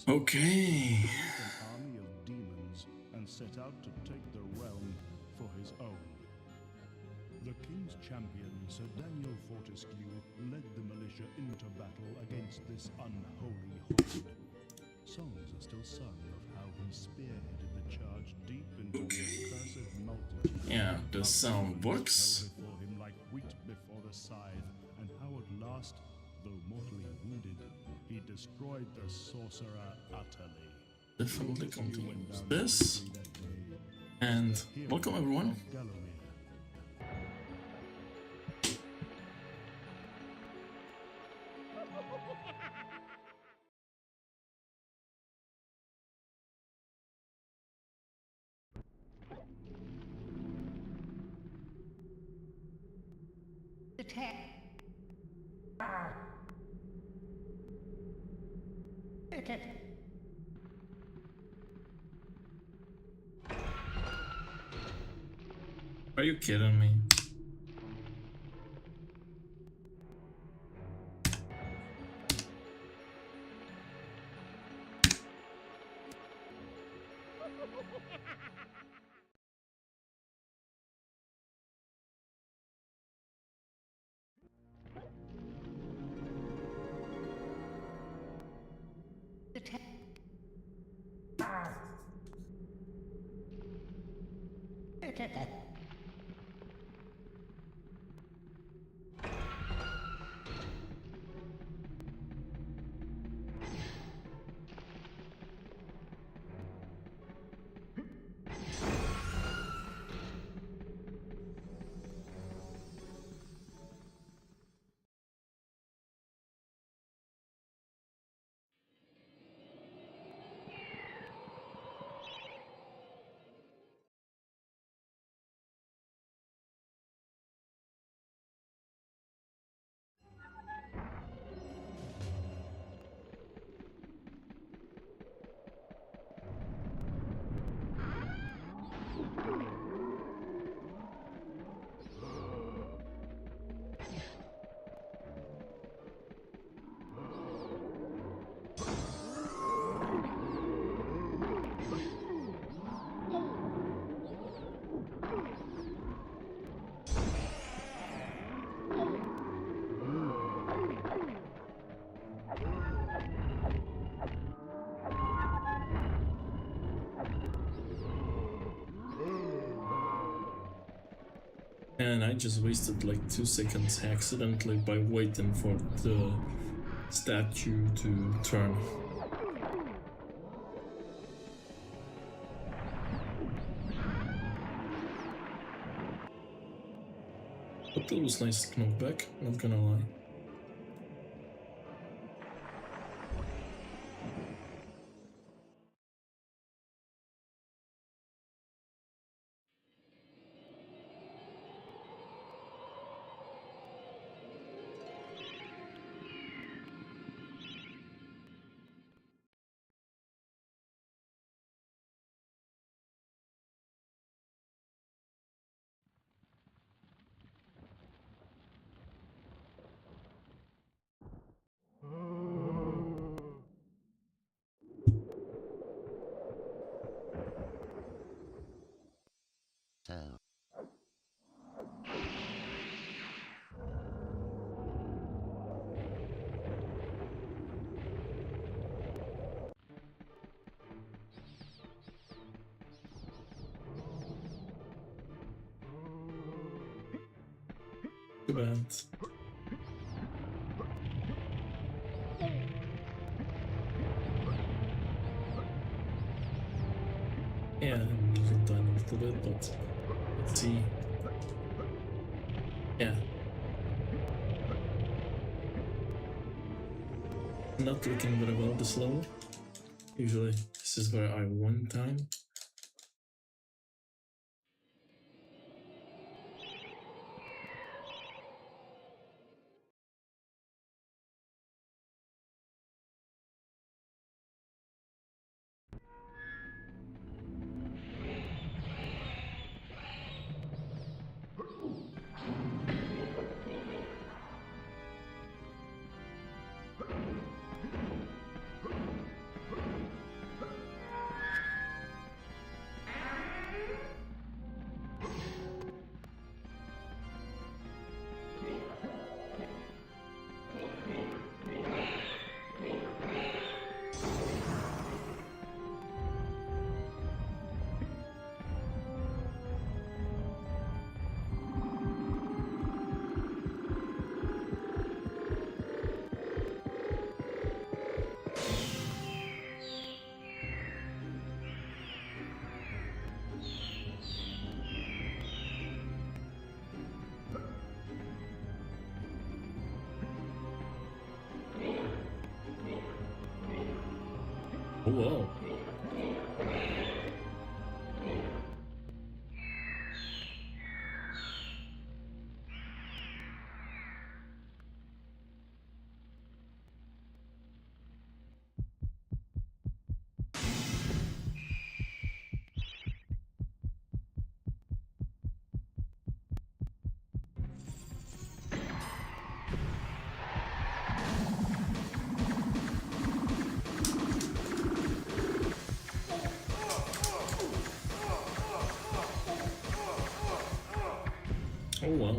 Okay. An army of demons and set out to take the realm for his own. The king's champion, Sir Daniel Fortescue, led the militia into battle against this unholy horde. Songs are still sung of how he spearheaded the charge deep into the accursed multitude. Yeah, the sound works. Fell before him like wheat before the scythe, and how at last, though mortally wounded, he destroyed the sorcerer utterly. Definitely continues this. And welcome everyone. Are you kidding me? And I just wasted like 2 seconds accidentally by waiting for the statue to turn. But it was nice knockback, not gonna lie. So. Too bad. Yeah, I'm losing time a little bit, but let's see. Yeah. Not looking very well this level. Usually this is where I win time. Oh wow. Oh wow.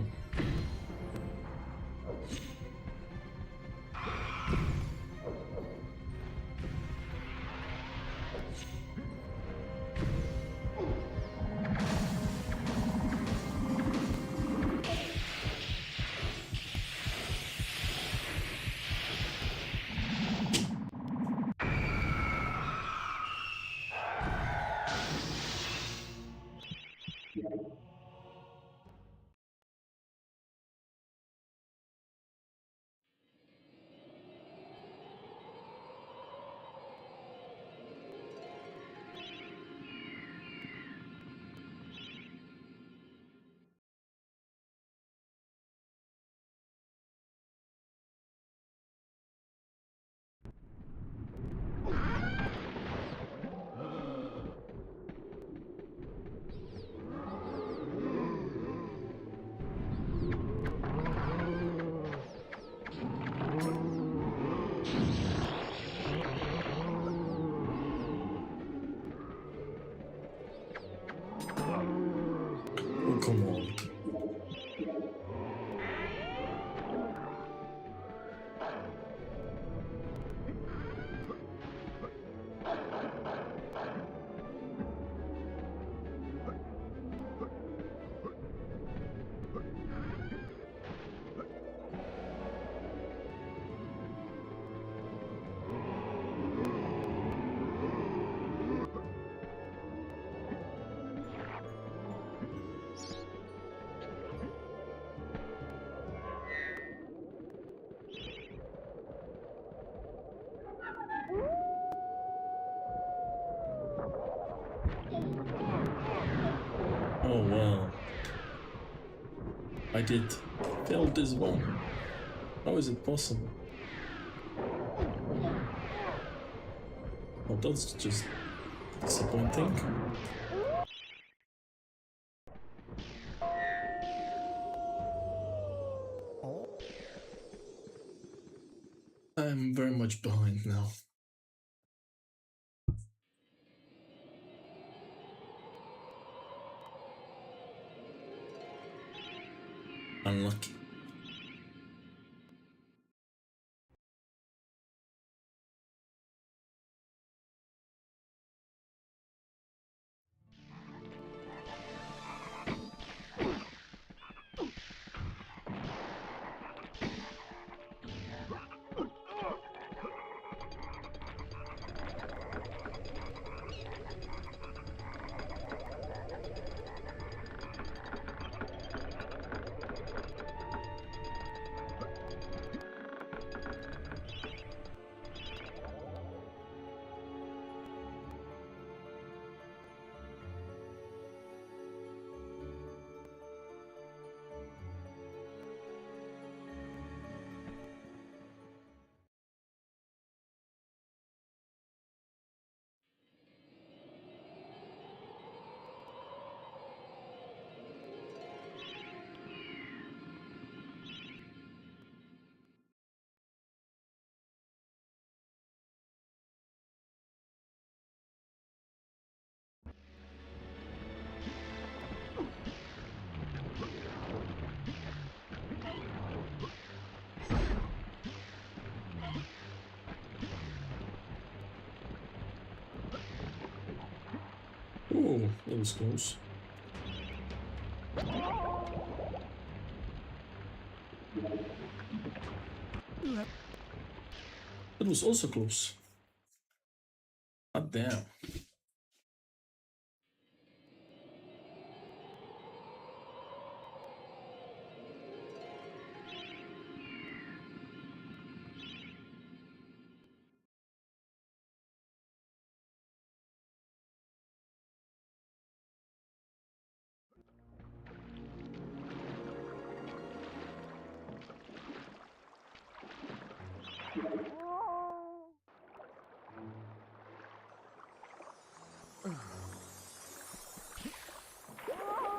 Oh come on. Oh wow. I did fail this one. How is it possible? Oh, that's just disappointing. I'm very much behind now. Unlucky. Oh, that was close. That was also close. God damn.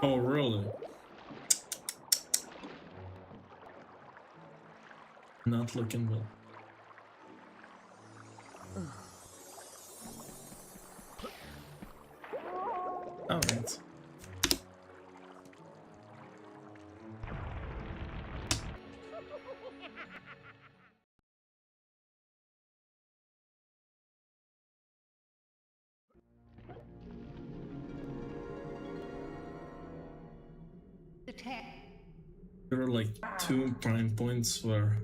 Oh, really? Not looking well. Alright. There were like 2 prime points where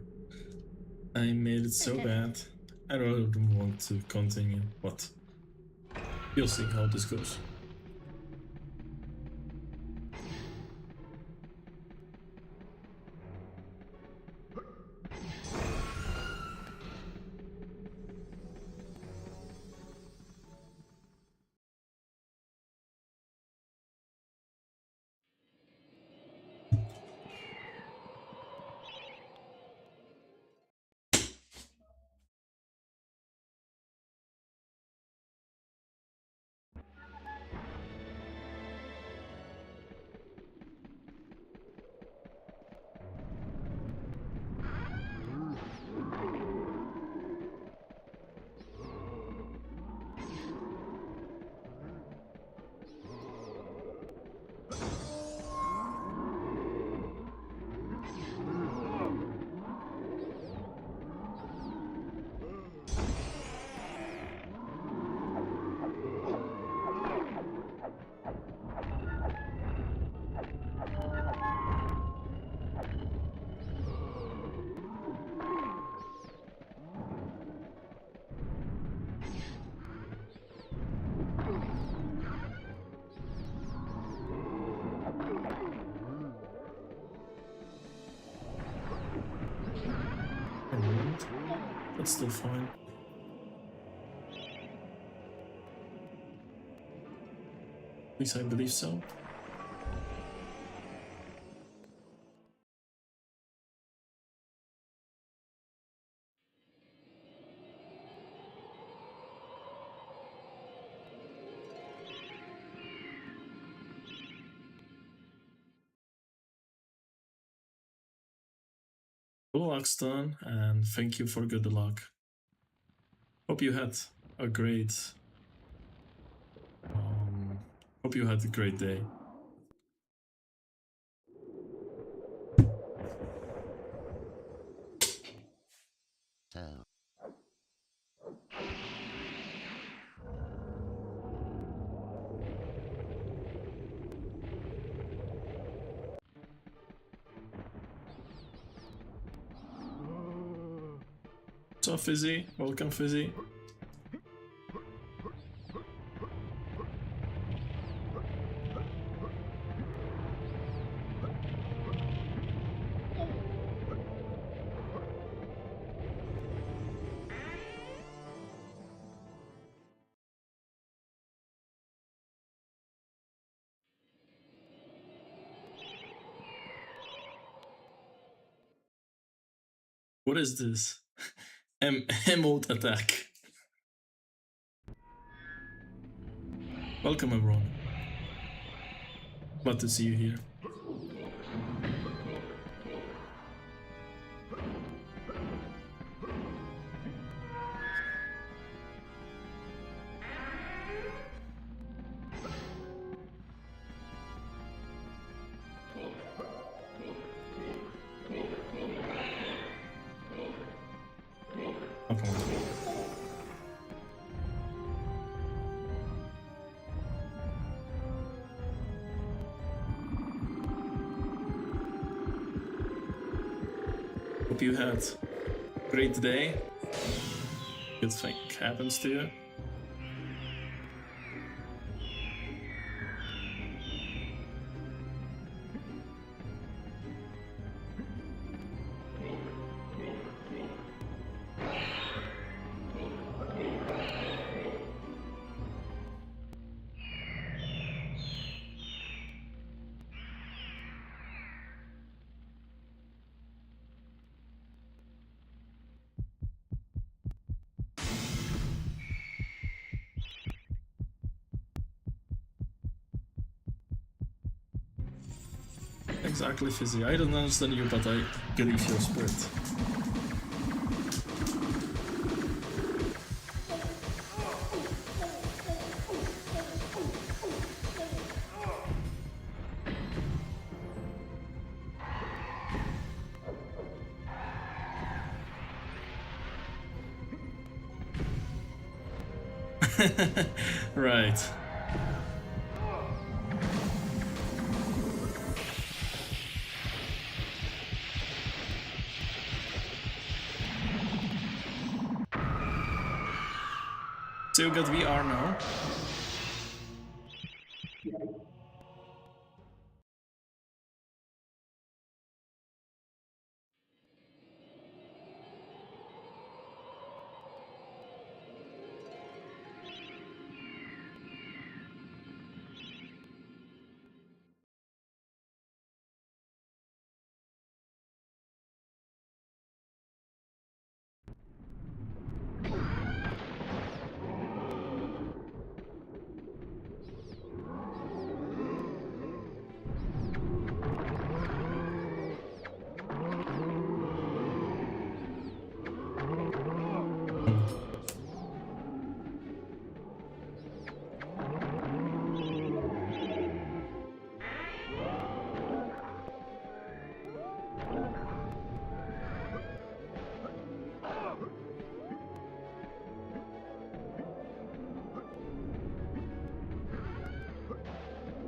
I made it so bad. I don't want to continue, but you'll see how this goes. Alright. That's still fine. At least I believe so. Good luck, Stan, and thank you for good luck. Hope you had a great hope you had a great day. What's up, Fizzy? Welcome, Fizzy. What is this? Emote attack. Welcome, everyone. Glad to see you here. No problem. Hope you had a great day. Good thing happens to you. exactly, Fizzy. I don't understand you, but I believe your spirit. Right. Still got VR now.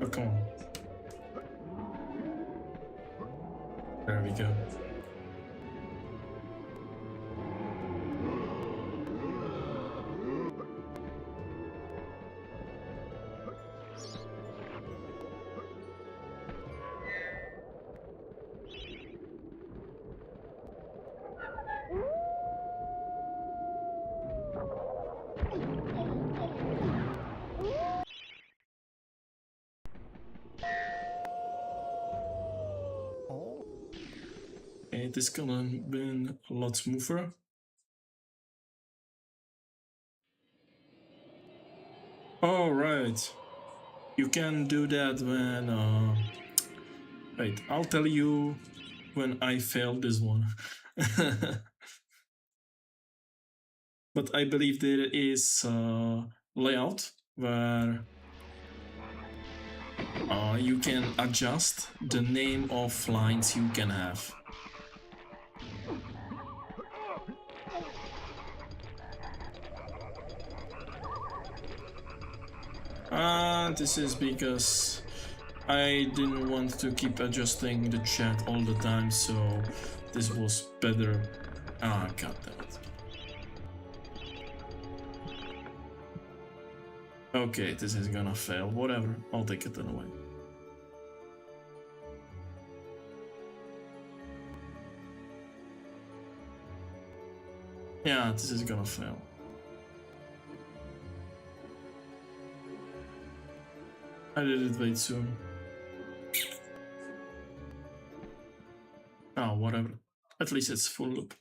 Oh, come on. There we go. It is gonna be a lot smoother. All right. You can do that when... Wait, I'll tell you when I failed this one. But I believe there is a layout where you can adjust the name of lines you can have. This is because I didn't want to keep adjusting the chat all the time, so this was better. Ah, goddammit. Okay, this is gonna fail. Whatever, I'll take it anyway. Yeah, this is gonna fail. I did it way soon. Oh, whatever. At least it's full loop.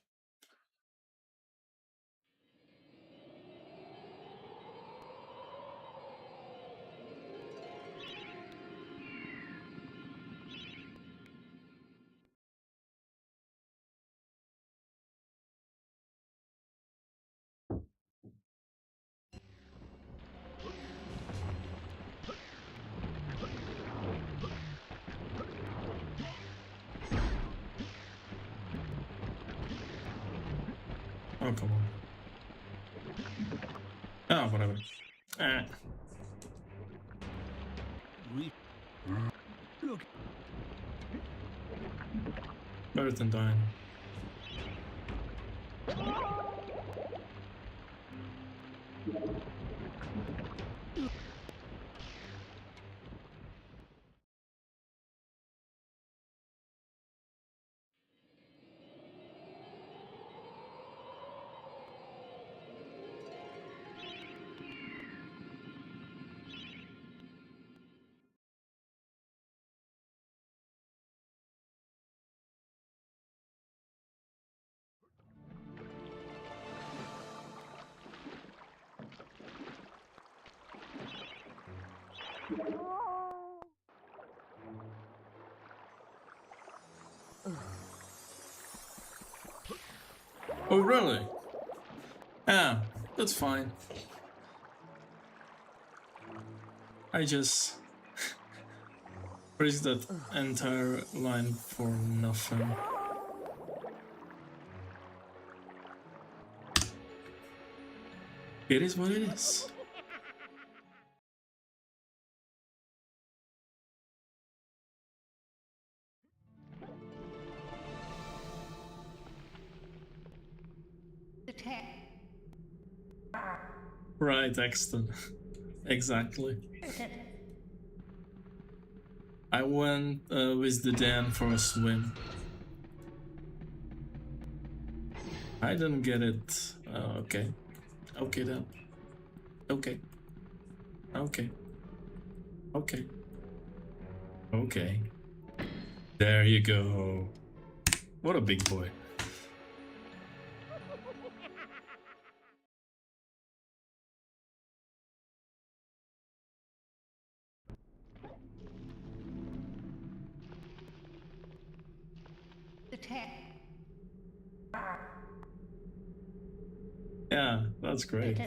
Oh, come on. Ah, whatever. Look. Better than dying. Oh, really? Yeah, that's fine. I just pressed that entire line for nothing. It is what it is. Right, Exton. Exactly. I went with the Dan for a swim. I didn't get it. Okay. Okay then. Okay. Okay. Okay. Okay. There you go. What a big boy. Yeah, that's great.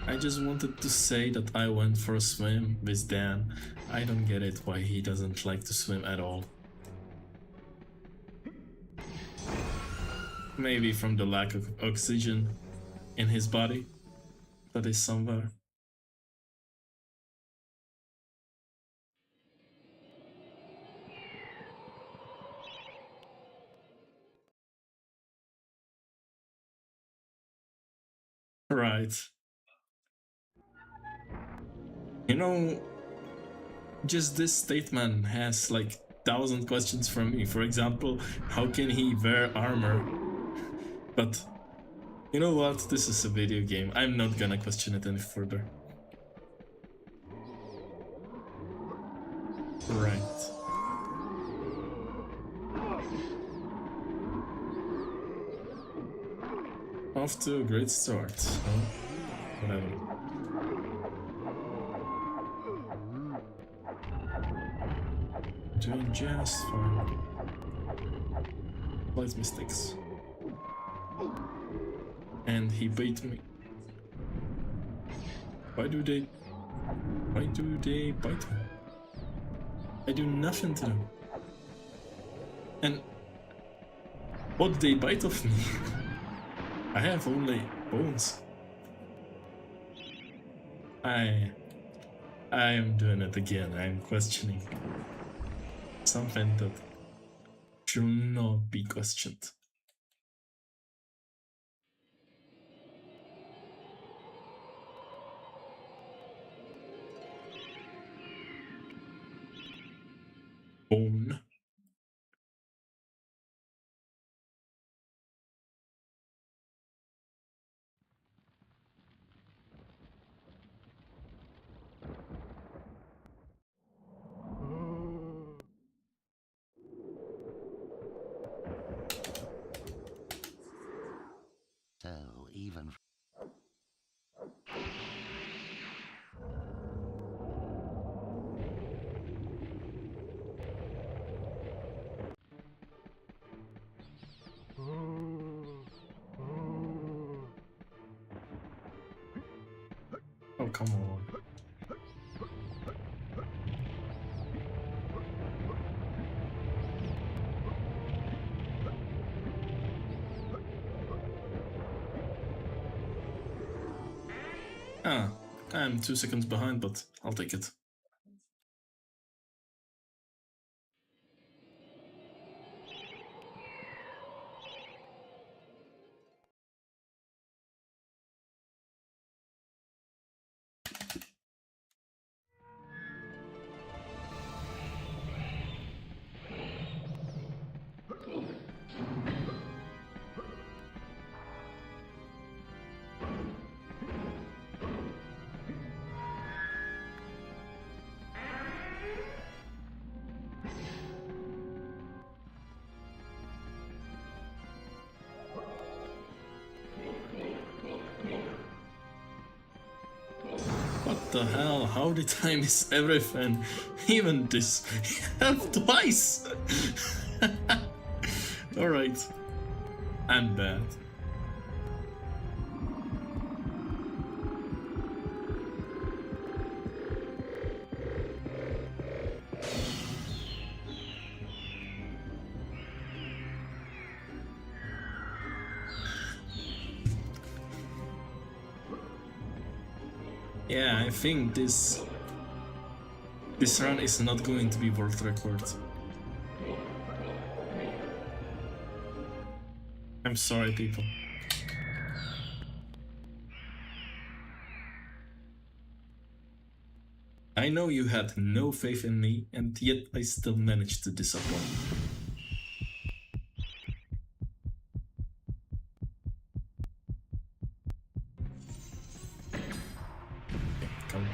I just wanted to say that I went for a swim with Dan. I don't get it why he doesn't like to swim at all. Maybe from the lack of oxygen in his body that is somewhere. Right. You know, just this statement has like 1,000 questions from me. For example, how can he wear armor? But you know what? This is a video game. I'm not gonna question it any further. Right. Off to a great start. So, whatever. Doing just fine. Slight mistakes. And he bait me. Why do they bite me? I do nothing to them. And what did they bite of me? I have only bones. I am doing it again. I'm questioning something that should not be questioned. Bone. So even Oh, come on. Ah, I'm 2 seconds behind, but I'll take it. What the hell? How did I miss everything? Even this. Twice! Alright. I'm bad. Yeah, I think this run is not going to be world record. I'm sorry, people. I know you had no faith in me, and yet I still managed to disappoint. Come on.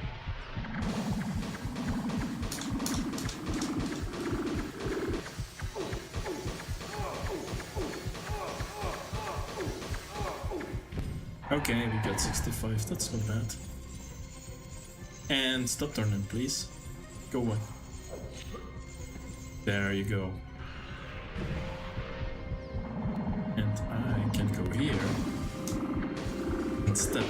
Okay, we got 65, that's not bad. And stop turning, please. Go away. There you go. And I can go here instead.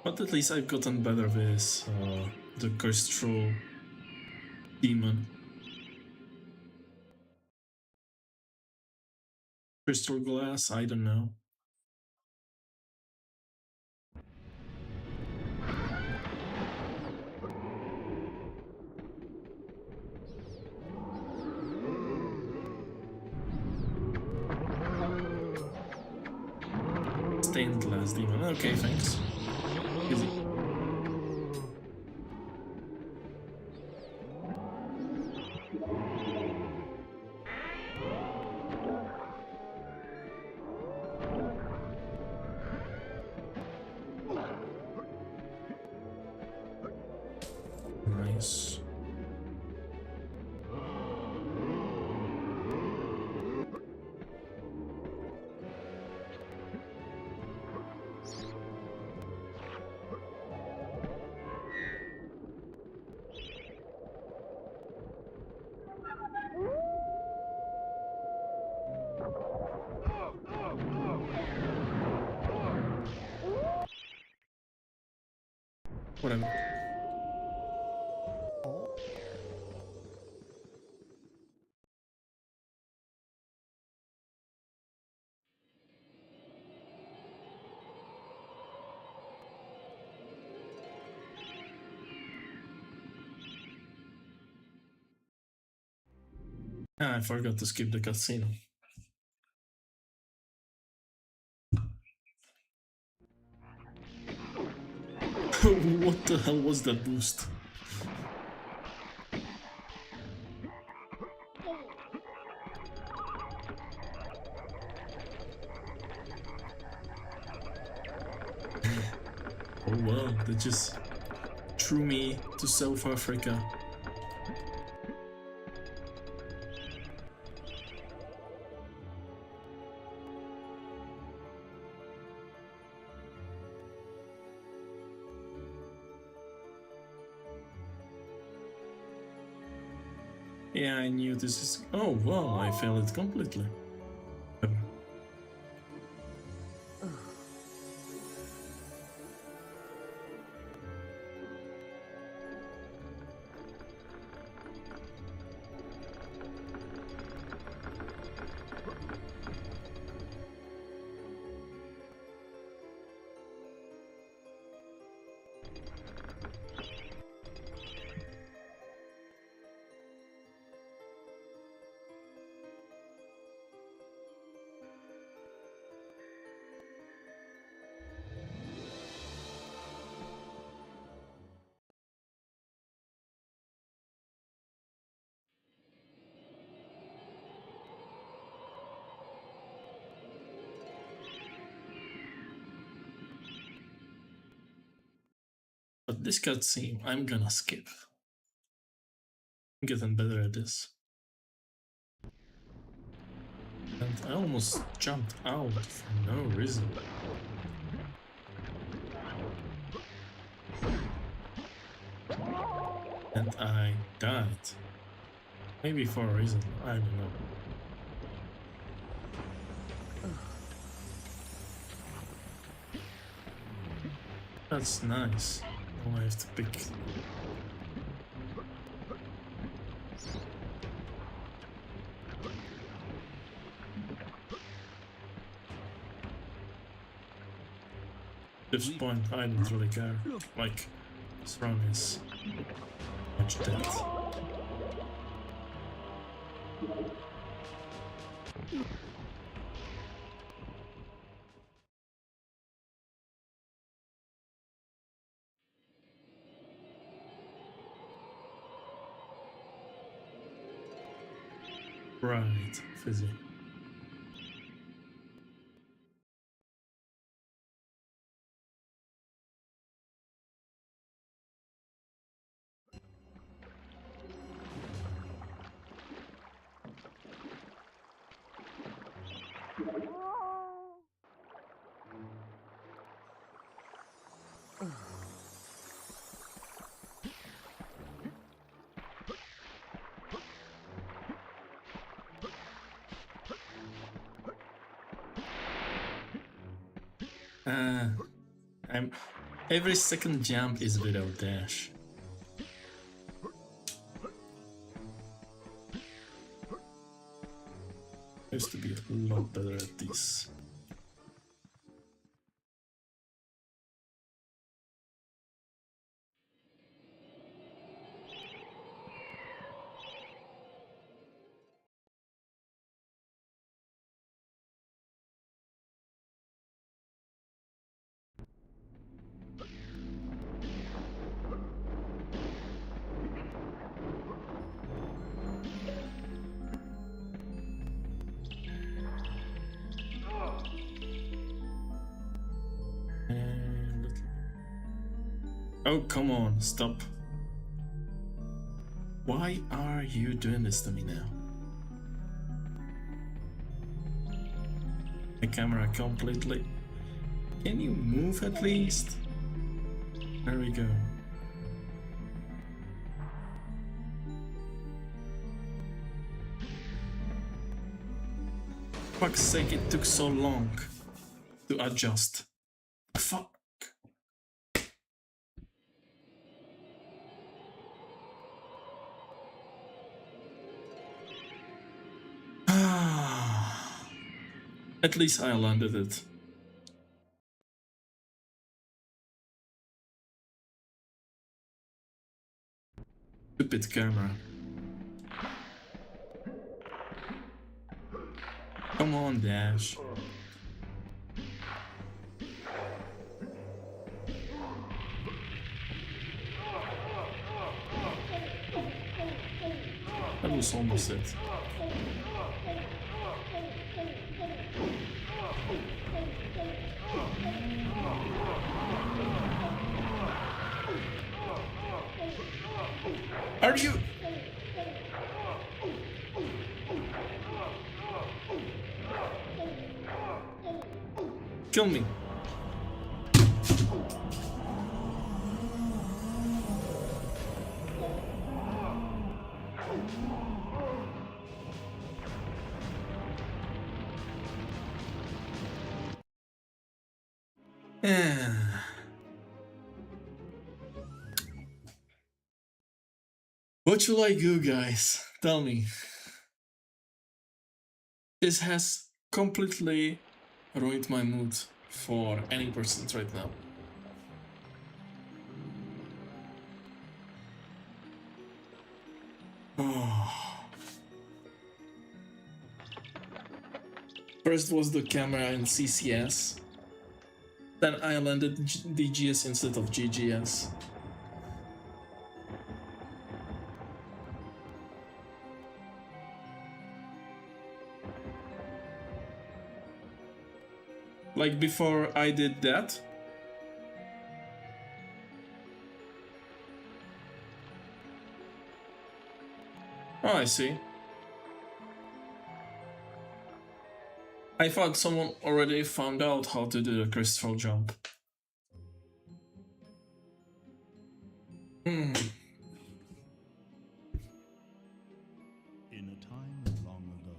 But at least I've gotten better with the Crystal Demon. Crystal Glass, I don't know. Stained Glass Demon, okay, thanks. Easy. Nice. Whatever. Ah, I forgot to skip the casino. What the hell was that boost? Oh wow, that just threw me to South Africa. Yeah, I knew this is... Oh, well, I failed it completely. But this cutscene, I'm gonna skip. I'm getting better at this. And I almost jumped out for no reason. And I died. Maybe for a reason, I don't know. That's nice. Now I have to pick. At this point, I don't really care. Like, Throne is much dead. Right, fizzy. I'm every second jump is without dash. I used to be a lot better at this. Oh, come on, stop. Why are you doing this to me now? The camera completely. Can you move at least? There we go. Fuck's sake, it took so long to adjust. Fuck. At least I landed it. Stupid camera. Come on, Dash. That was almost it. Are you? Kill me. What should I do, guys? Tell me. This has completely ruined my mood for any person right now. Oh. First was the camera in CCS. Then I landed DGS instead of GGS. Like before I did that, Oh, I see. I thought someone already found out how to do the crystal jump. Hmm. In a time long ago,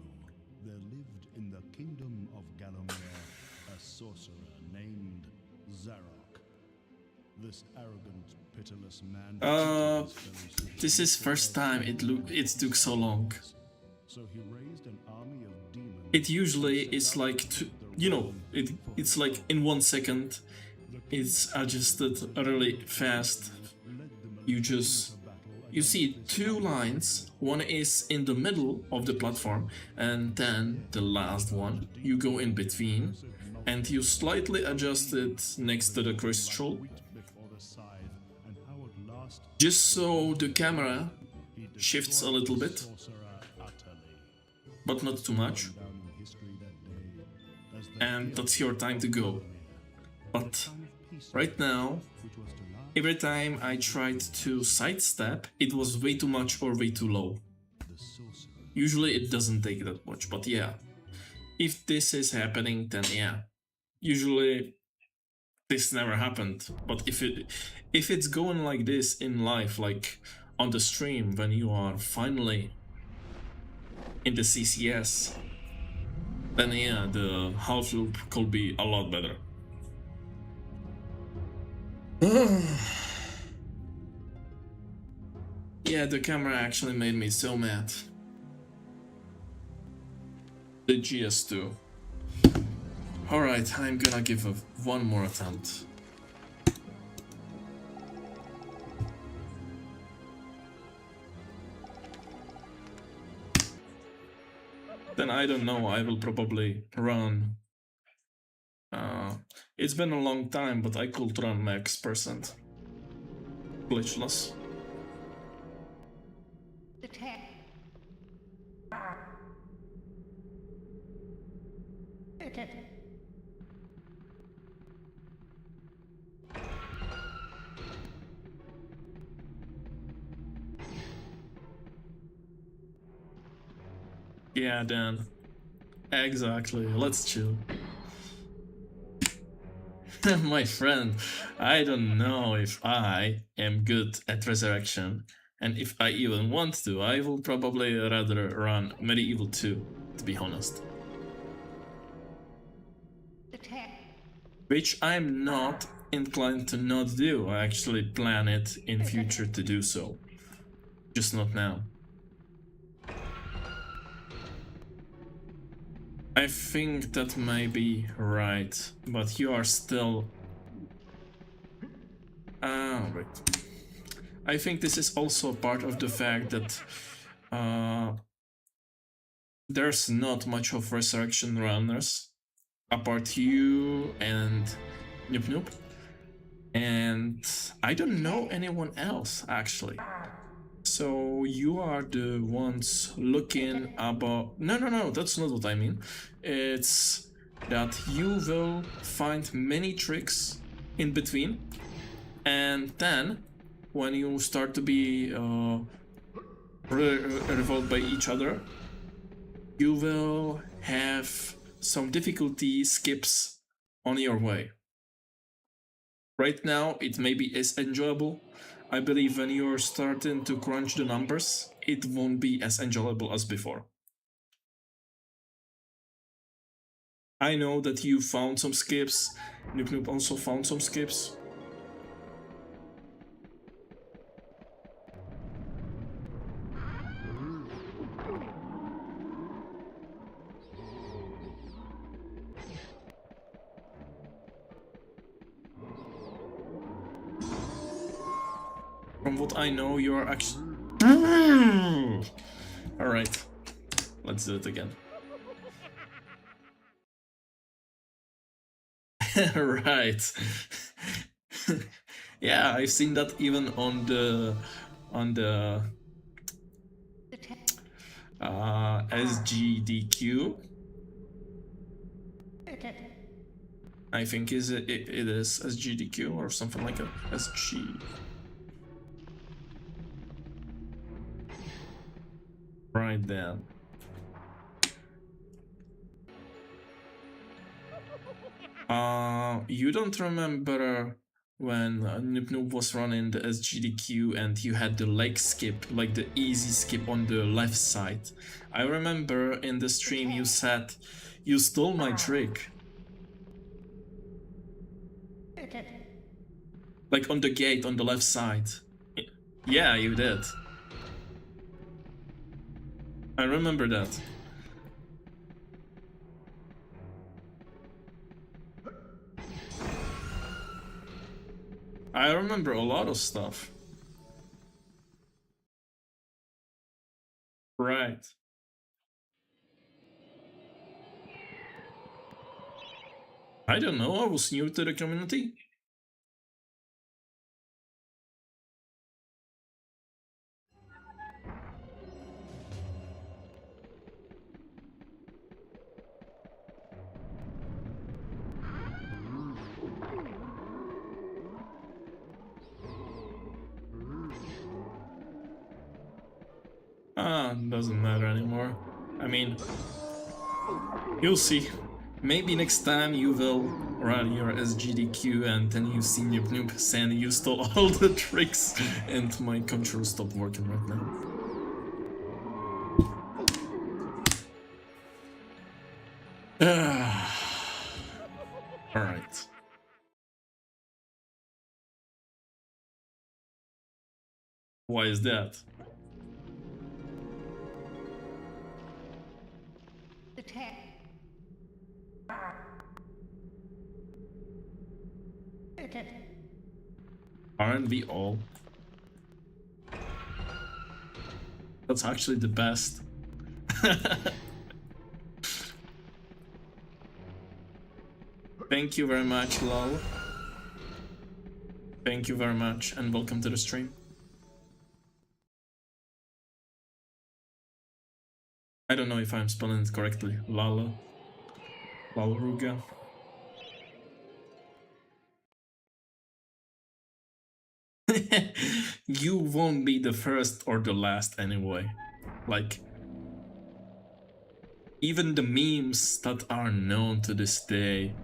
there lived in the kingdom of Gallowmere a sorcerer named Zarok. This arrogant, pitiless man cheated his fellow citizens This is for first their time it took so long. So he raised an army of demons. It usually and is set out like, to take the you know, realm for it's his like own. in 1 second, The it's king adjusted really fast. led the You militia just, into battle you see against this 2 army. lines, one is in the middle of the platform, and then the last one, you go in between, and you slightly adjust it next to the crystal, Wheat before the scythe, and how at last just so the camera he shifts a destroyed little the bit, sorcerer utterly. but not too much, Down in history that day as the and king that's your time to go. But time of peace right now, which was to last every time I tried to sidestep, it was way too much or way too low. the sorcerer. Usually it doesn't take that much, but yeah. If this is happening, then yeah. Usually this never happened. But if it's going like this in life, like on the stream when you are finally in the CCS, then yeah, the half loop could be a lot better. Yeah, the camera actually made me so mad. The GS2. Alright, I'm gonna give one more attempt. Then I don't know, I will probably run. It's been a long time, but I could run max percent. Glitchless. The tech. Yeah, Dan. Exactly, let's chill. My friend, I don't know if I am good at resurrection, and if I even want to, I will probably rather run Medieval 2, to be honest. The tech. Which I'm not inclined to not do. I actually plan it in future to do so. Just not now. I think that may be right, but you are still... Wait. I think this is also part of the fact that there's not much of resurrection runners, apart you and Noop Noop. And I don't know anyone else, actually. So you are the ones looking about... No, that's not what I mean. It's that you will find many tricks in between, and then when you start to be revolved by each other, you will have some difficulty skips on your way. Right now, it maybe is enjoyable. I believe when you're starting to crunch the numbers, it won't be as enjoyable as before. I know that you found some skips, Noop Noop also found some skips. From what I know, you're actually... Alright, let's do it again. Right. Yeah, I've seen that even on the The tech. SGDQ. I think it is SGDQ or something like that. SG. Right then. You don't remember when Noob Noob was running the SGDQ and you had the leg skip, like the easy skip on the left side. I remember in the stream you said you stole my trick. Like on the gate on the left side. Yeah, you did. I remember that. I remember a lot of stuff. Right. I don't know, I was new to the community. Doesn't matter anymore. I mean, you'll see. Maybe next time you will run your SGDQ and then you see Noob Noob saying you stole all the tricks and my control stopped working right now. Alright. Why is that? Attack. Aren't we all? That's actually the best. Thank you very much, lol. Thank you very much and welcome to the stream. I don't know if I'm spelling it correctly. Lala. Lalruga. You won't be the first or the last anyway. Like, even the memes that are known to this day,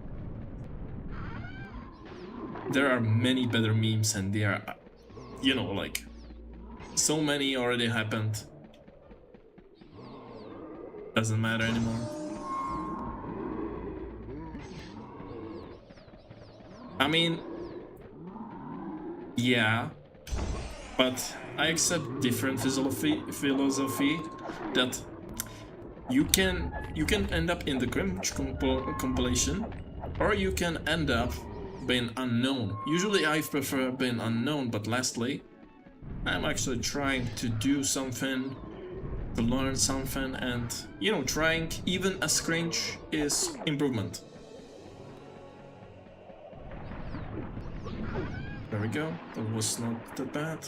there are many better memes and they are, you know, like, so many already happened. Doesn't matter anymore. I mean, yeah, but I accept different philosophy that you can end up in the cringe compilation, or you can end up being unknown. Usually I prefer being unknown, but lastly, I'm actually trying to do something, to learn something, and, you know, trying even as cringe is improvement. There we go, that was not that bad.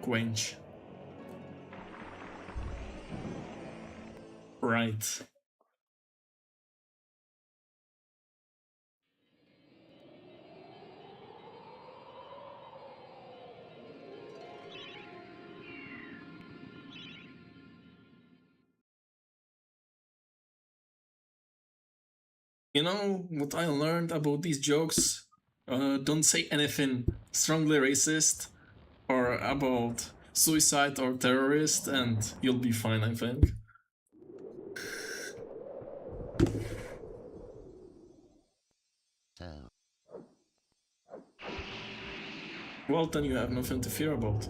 Quench. Right. You know what I learned about these jokes? Don't say anything strongly racist or about suicide or terrorist and you'll be fine, I think. So, Well, then you have nothing to fear about.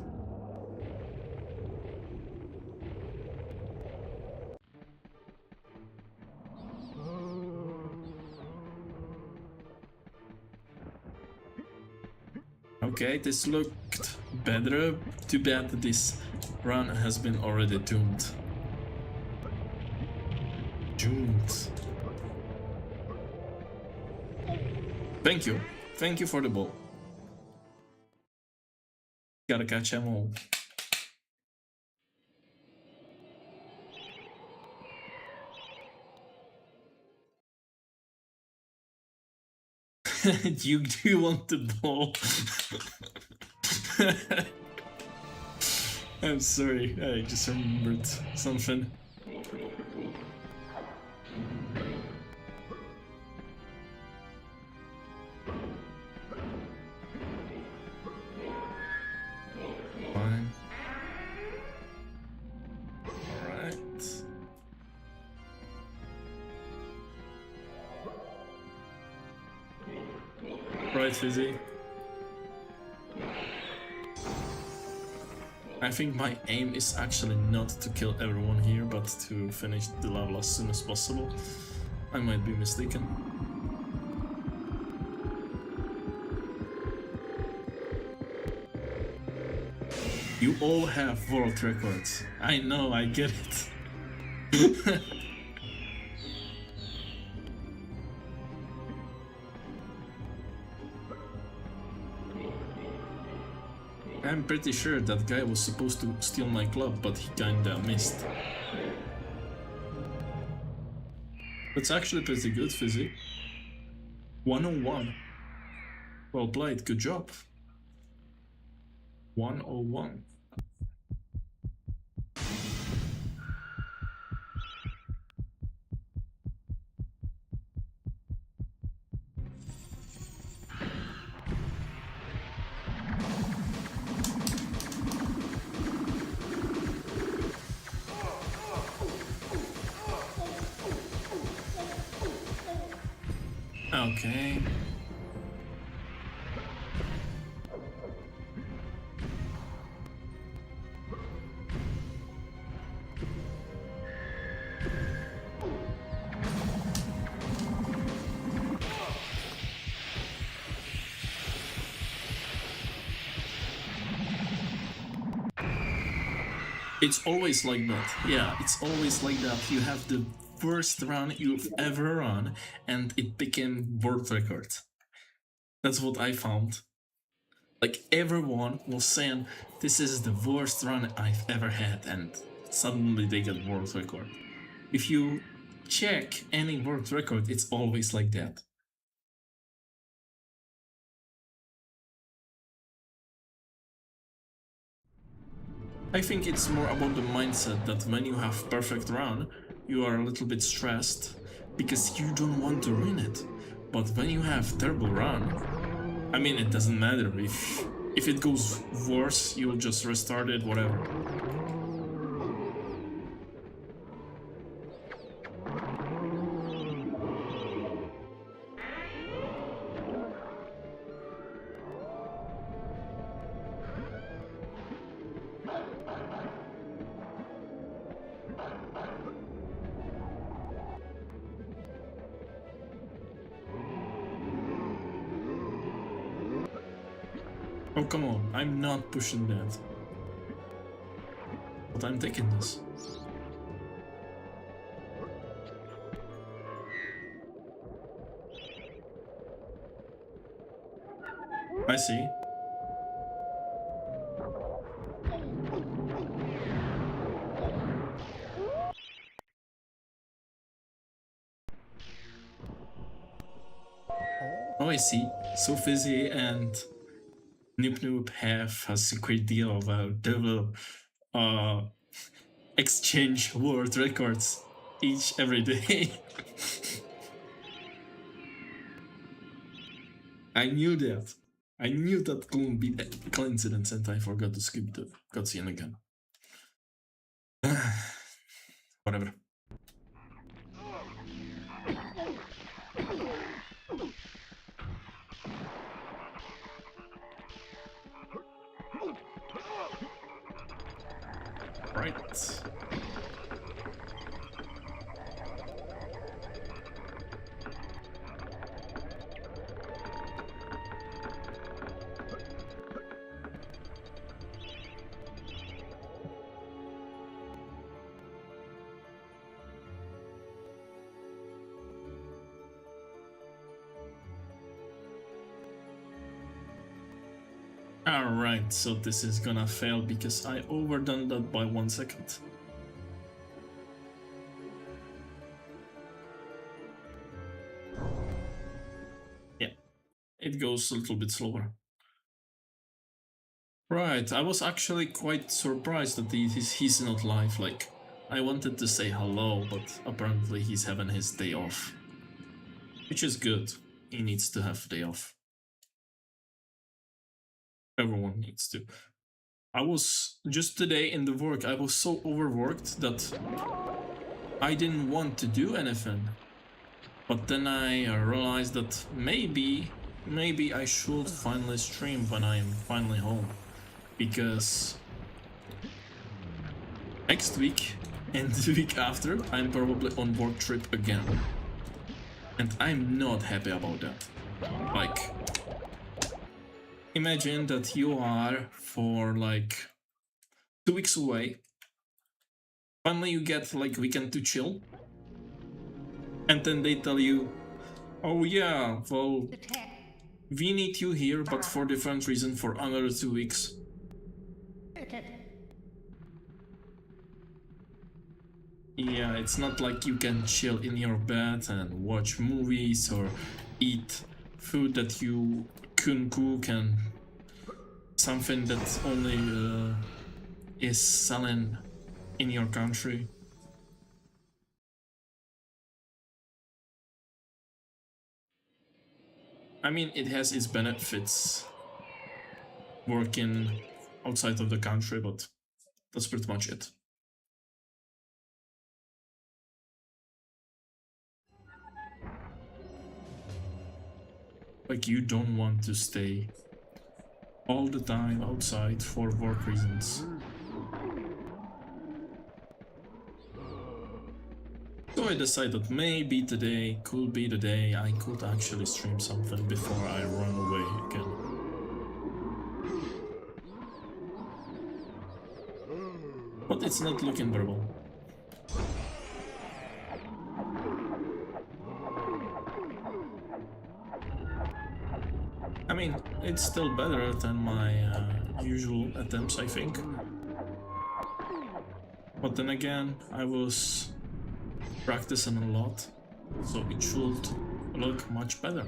Okay, this looked better. Too bad that this run has been already doomed. Doomed. Thank you. Thank you for the ball. Gotta catch them all. You do want the ball. I'm sorry, I just remembered something. Fine. Alright. Right, Fizzy. I think my aim is actually not to kill everyone here, but to finish the level as soon as possible. I might be mistaken. You all have world records. I know, I get it. I'm pretty sure that guy was supposed to steal my club, but he kinda missed. That's actually pretty good, Fizzy. 101. Well played, good job. 101. Okay. It's always like that. Yeah, it's always like that. You have the worst run you've ever run, and it became world record. That's what I found. Like everyone was saying, this is the worst run I've ever had, and suddenly they get world record. If you check any world record, it's always like that. I think it's more about the mindset that when you have perfect run, you are a little bit stressed because you don't want to ruin it. But when you have terrible run, I mean, it doesn't matter if it goes worse, you'll just restart it, whatever. Oh, come on, I'm not pushing that. But I'm taking this. I see. Oh, I see. So Fizzy and Noop Noop have a secret deal about they will exchange world records every day. I knew that. I knew that couldn't be a coincidence, and I forgot to skip the cutscene again. Whatever. Right. Alright, so this is gonna fail because I overdone that by 1 second. Yeah, it goes a little bit slower. Right, I was actually quite surprised that he's not live. Like, I wanted to say hello, but apparently he's having his day off. Which is good. He needs to have a day off. Everyone needs to. I was just today in the work, I was so overworked that I didn't want to do anything. But then I realized that maybe I should finally stream when I'm finally home. Because next week and the week after I'm probably on work trip again. And I'm not happy about that. Like, imagine that you are for like 2 weeks away. Finally you get like weekend to chill. And then they tell you, oh yeah, well, Detect. we need you here, but for different reason for another 2 weeks. Yeah, it's not like you can chill in your bed and watch movies or eat food that you couldn't cook and something that only is selling in your country. I mean, it has its benefits working outside of the country, but that's pretty much it. Like, you don't want to stay all the time outside for work reasons. So I decided maybe today could be the day I could actually stream something before I run away again. But it's not looking very well. I mean, it's still better than my usual attempts, I think. But then again, I was practicing a lot, so it should look much better.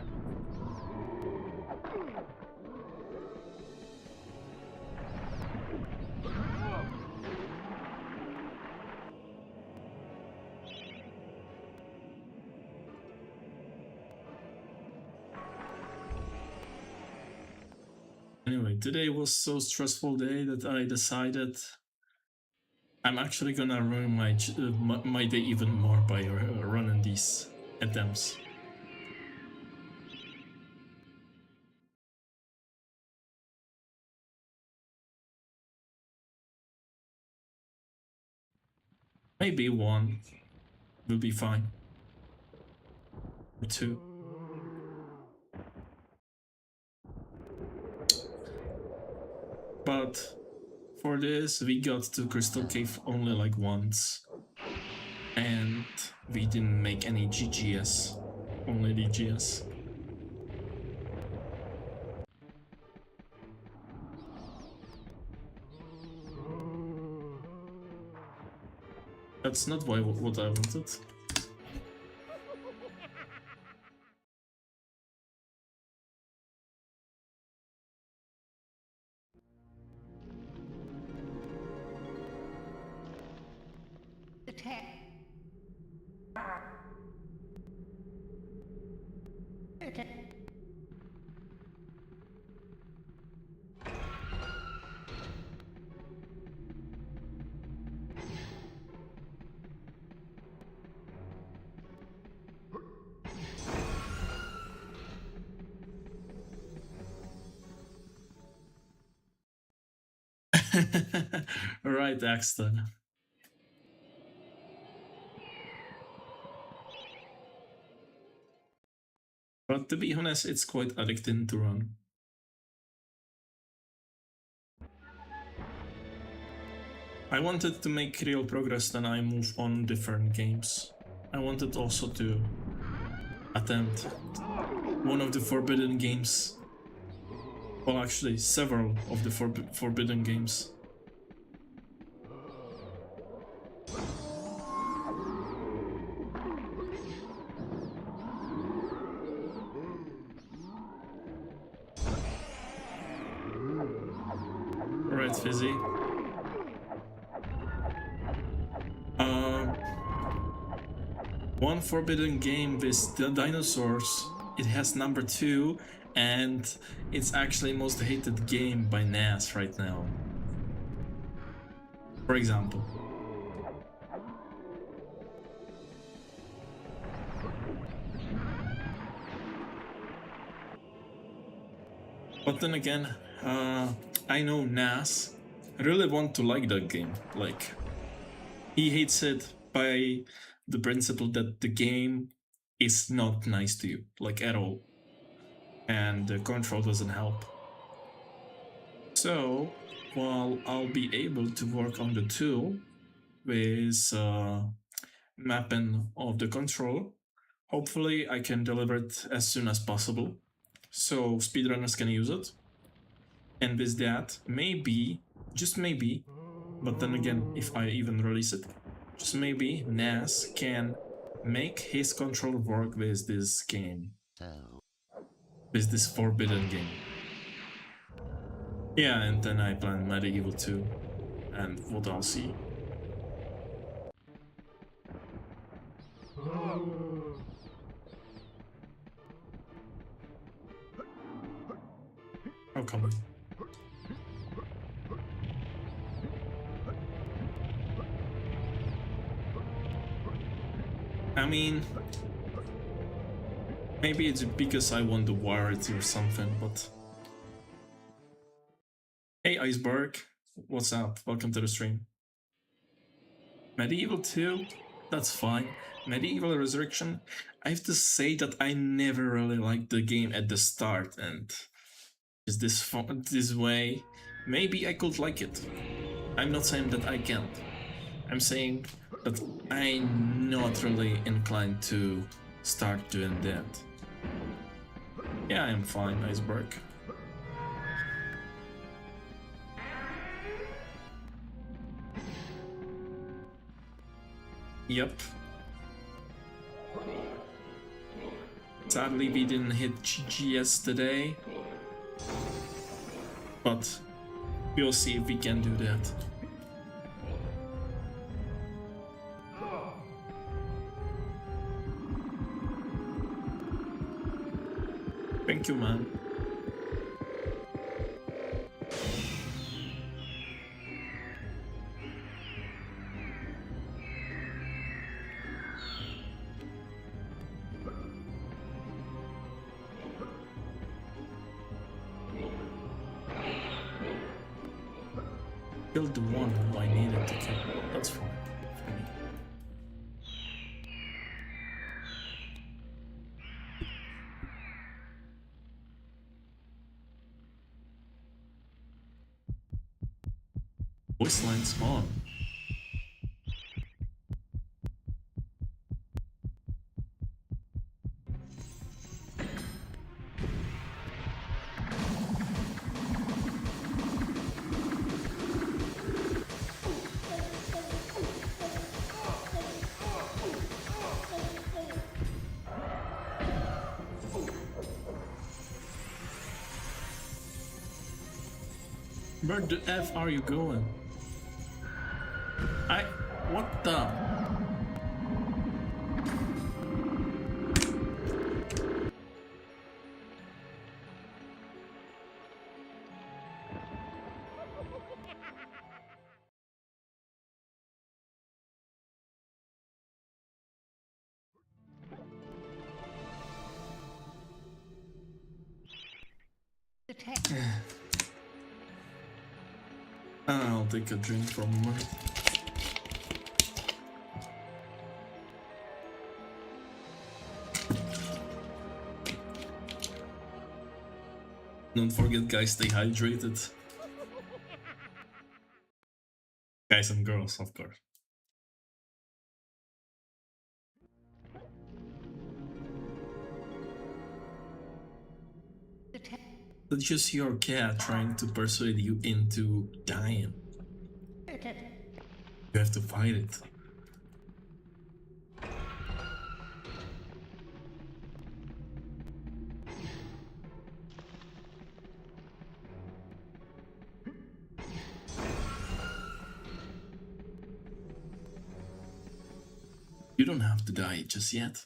Anyway, today was so stressful day that I decided I'm actually gonna ruin my day even more by running these attempts. Maybe one will be fine. Or two. But for this, we got to Crystal Cave only like once. And we didn't make any GGS, only DGS. That's not what I wanted. Detect. Detect. Right, Axton. But to be honest, it's quite addicting to run. I wanted to make real progress, then I move on different games. I wanted also to attempt one of the forbidden games. Well, actually, several of the forbidden games. Red Fizzy. One forbidden game with the dinosaurs. It has number 2, and it's actually most hated game by NAS right now. For example. But then again, I know NAS really want to like that game. Like, he hates it by the principle that the game is not nice to you, like at all. And the control doesn't help. So, while I'll be able to work on the tool with mapping of the control, hopefully I can deliver it as soon as possible, so speedrunners can use it. And with that, maybe, just maybe, but then again, if I even release it, just maybe NAS can make his control work with this game. With this forbidden game. Yeah, and then I plan Medieval 2, and what I'll see. Oh, come on. I mean, maybe it's because I want the variety or something, but... Hey Iceberg, what's up? Welcome to the stream. Medieval 2? That's fine. Medieval Resurrection, I have to say that I never really liked the game at the start, and is this way, maybe I could like it. I'm not saying that I can't. I'm saying that I'm not really inclined to start doing that. Yeah, I'm fine, Iceberg. Yep. Sadly, we didn't hit GG yesterday, but we'll see if we can do that. Thank you, man. Killed the one who I needed to kill. That's fine for me. Voice lines on. Where the F are you going? What the? The tech. I'll take a drink for a moment. Don't forget, guys, stay hydrated. Guys and girls, of course. That's just your cat trying to persuade you into dying. You have to fight it. You don't have to die just yet.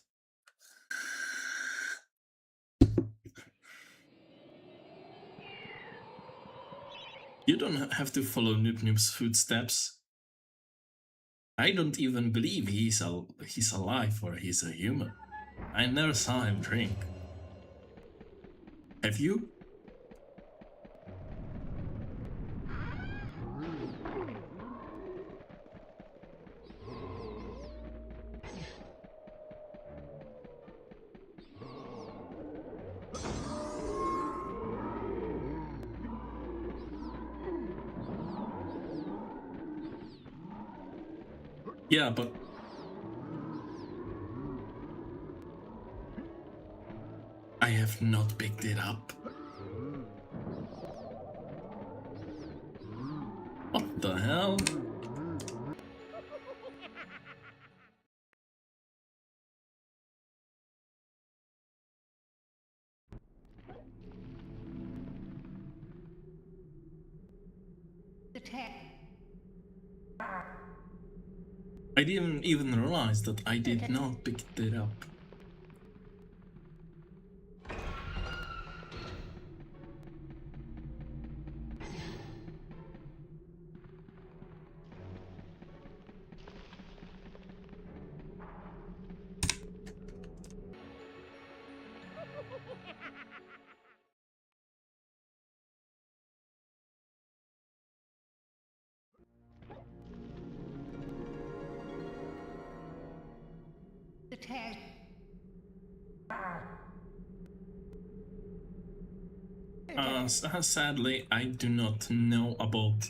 You don't have to follow Noob Noob's footsteps. I don't even believe he's alive or he's a human. I never saw him drink. Have you? Yeah, but I have not picked it up. What the hell? The tag. I didn't even realize that I did not pick it up. The tag. Sadly, I do not know about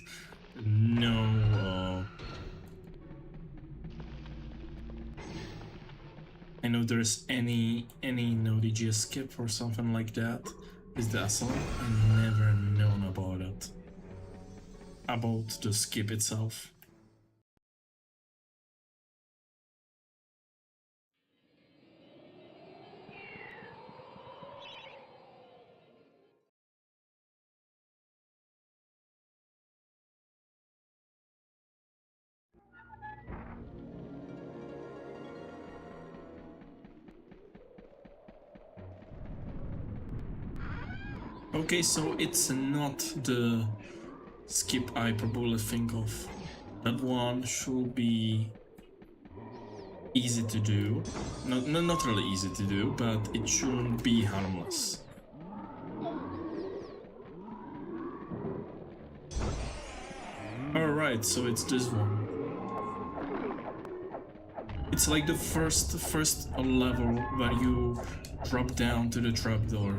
I know there's any no DG skip or something like that. Is that so? I never known about it. About the skip itself. Okay, so it's not the skip I probably think of. That one should be easy to do. Not really easy to do, but it shouldn't be harmless. Alright, so it's this one. It's like the first level where you drop down to the trapdoor.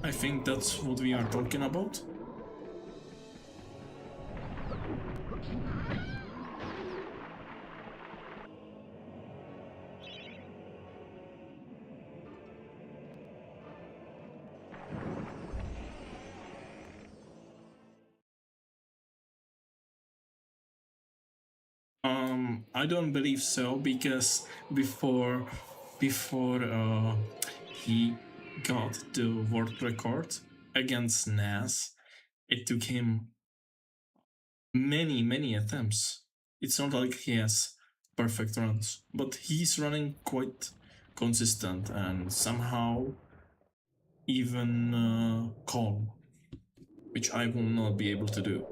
I think that's what we are talking about. I don't believe so, because before he got the world record against Nas, it took him many attempts. It's not like he has perfect runs, but he's running quite consistent and somehow even calm, which I will not be able to do.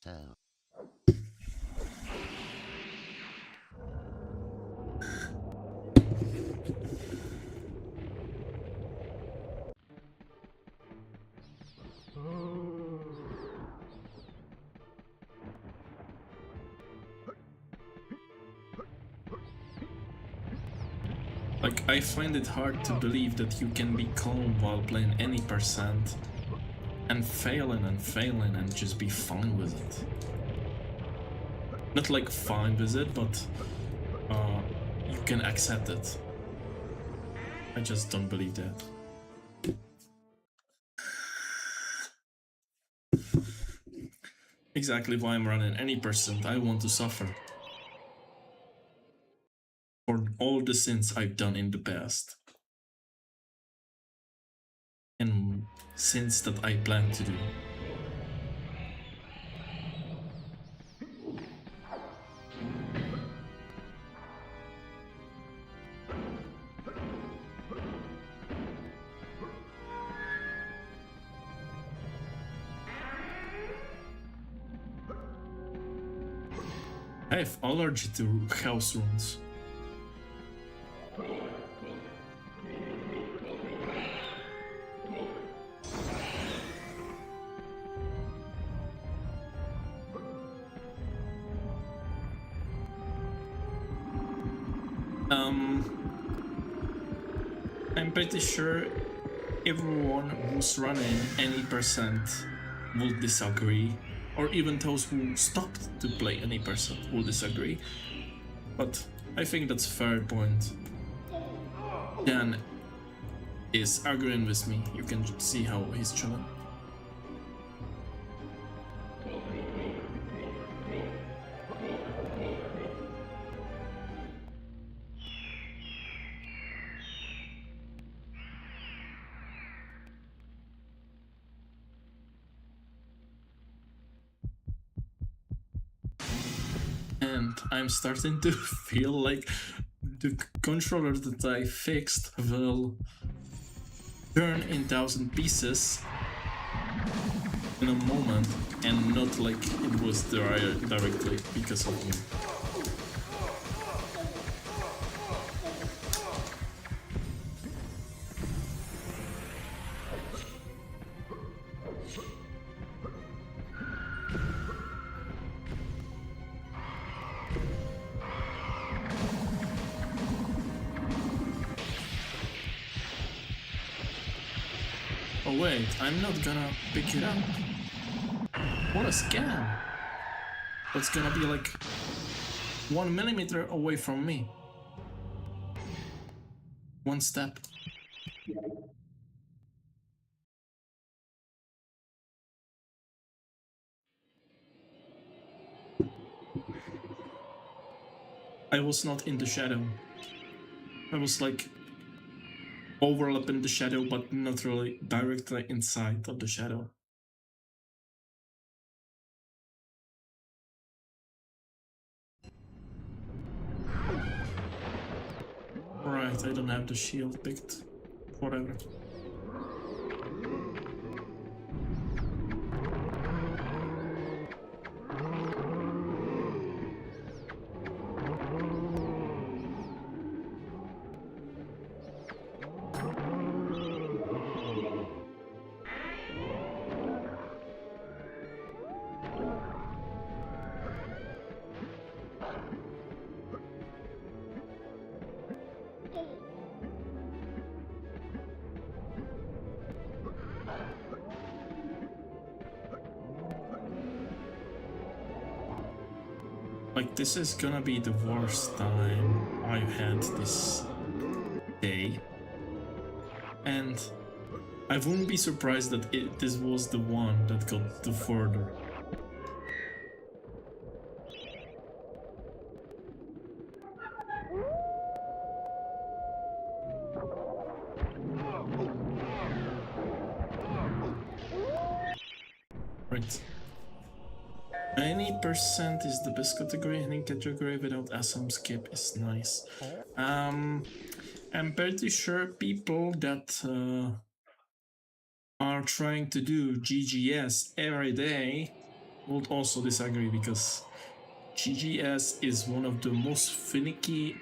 So, Like, I find it hard to believe that you can be calm while playing any percent and failing and just be fine with it. Not like fine with it, but you can accept it. I just don't believe that. Exactly why I'm running any percent. I want to suffer for all the sins I've done in the past. and sins that I plan to do. I have allergy to house runes. I'm pretty sure everyone who's running any percent will disagree, or even those who stopped to play any percent will disagree. But I think that's a fair point. Dan is arguing with me. You can see how he's chilling. And I'm starting to feel like the controller that I fixed will turn in 1,000 pieces in a moment, and not like it was directly because of me. Oh wait, I'm not gonna pick it up. What a scam! That's gonna be like 1 millimeter away from me. One step. I was not in the shadow. I was like overlapping the shadow, but not really directly inside of the shadow. Right, I don't have the shield picked. Whatever. Like, this is gonna be the worst time I've had this day. And I wouldn't be surprised that this was the one that got the further. Right. Any percent is the best category. Any category without SM skip is nice. I'm pretty sure people that are trying to do GGS every day would also disagree, because GGS is one of the most finicky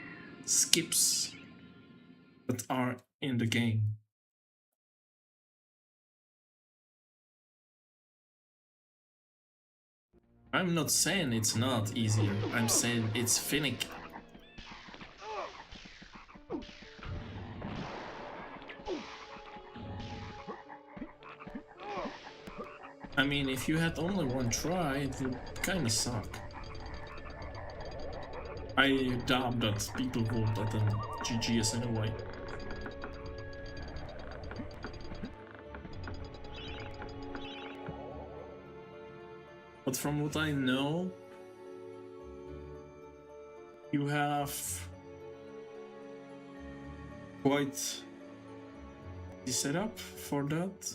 skips that are in the game. I'm not saying it's not easier, I'm saying it's finicky. I mean, if you had only one try, it would kinda suck. I doubt that people would attend GGS anyway. But from what I know, you have quite the setup for that.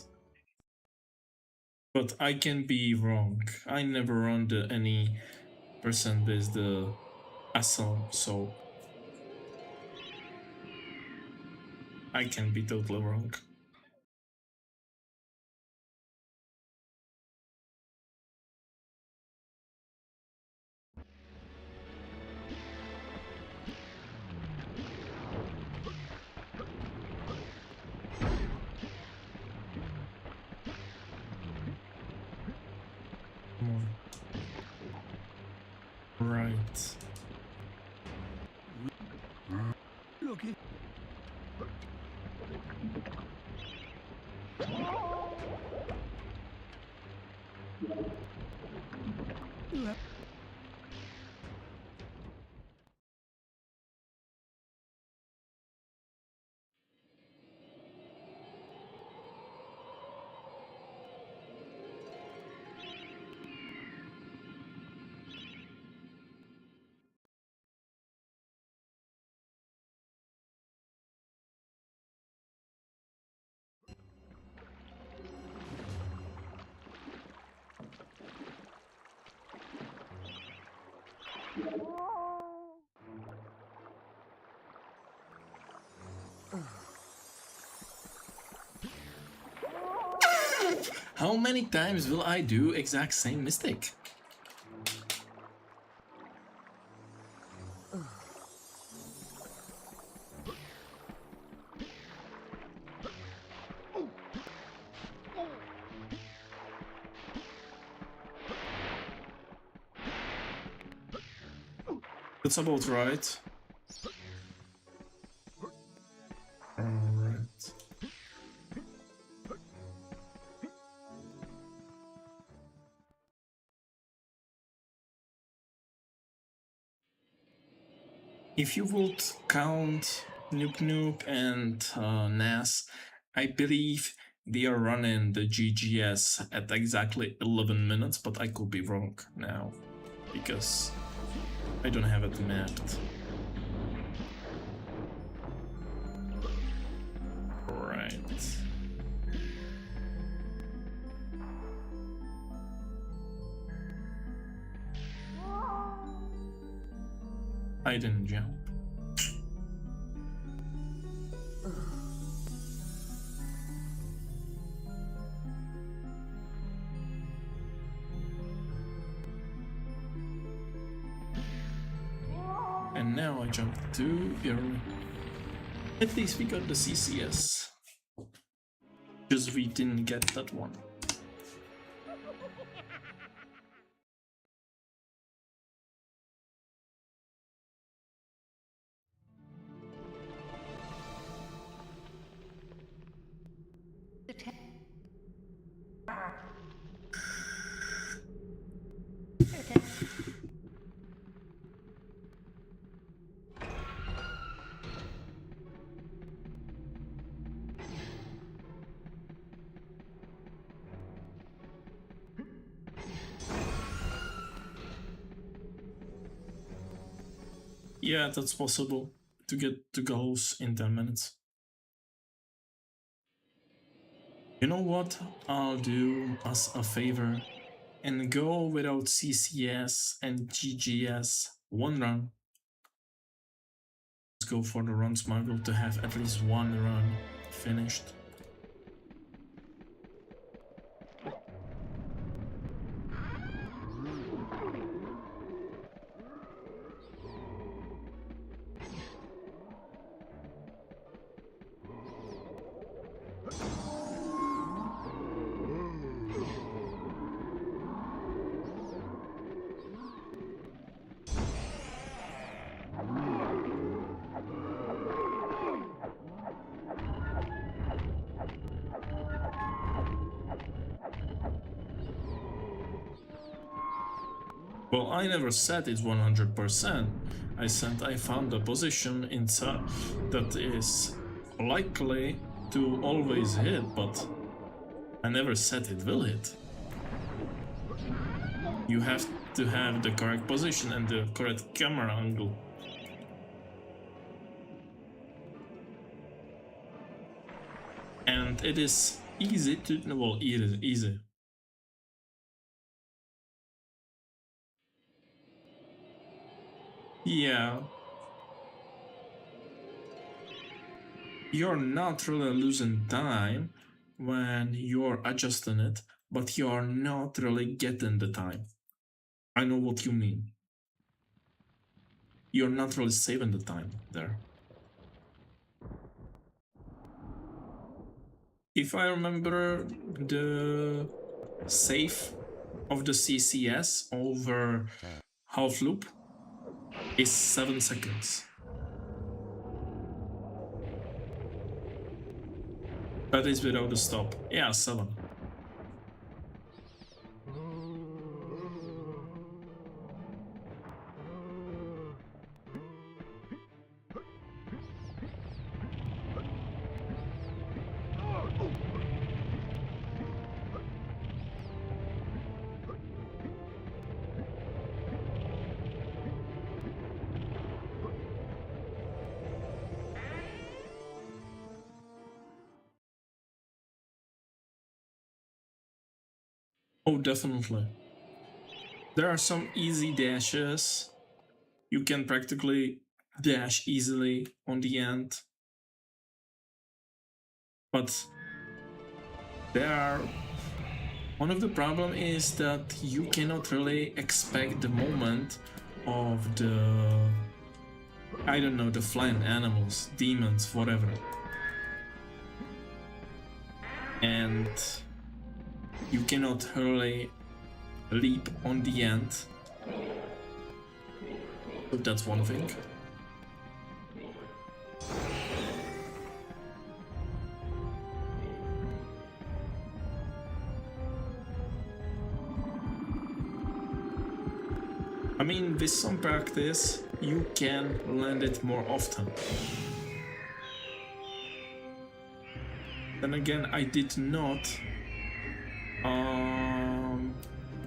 But I can be wrong. I never run any percent-based assault, so I can be totally wrong. Right. Look it. How many times will I do exact same mistake? That's about right. Alright. If you would count Nook Nook and NAS, I believe they are running the GGS at exactly 11 minutes, but I could be wrong now because I don't have it mapped. Right. I didn't jump. And now I jumped too early. At least we got the CCS. Just we didn't get that one. The ta- Yeah, that's possible to get to goals in 10 minutes. You know what? I'll do us a favor and go without CCS and GGS one run. Let's go for the run smuggle to have at least one run finished. Well, I never said it's 100%. I said I found a position inside that is likely to always hit, but I never said it will hit. You have to have the correct position and the correct camera angle. And it is easy to, well, easy. Yeah, you're not really losing time when you're adjusting it, but you're not really getting the time. I know what you mean. You're not really saving the time there. If I remember, the save of the CCS over half loop is 7 seconds. That is without a stop. Yeah, 7. Oh, definitely. There are some easy dashes. You can practically dash easily on the end. But there are... One of the problem is that you cannot really expect the moment of the... I don't know, the flying animals, demons, whatever. And you cannot really leap on the end. So that's one thing. I mean, with some practice, you can land it more often. Then again, I did not.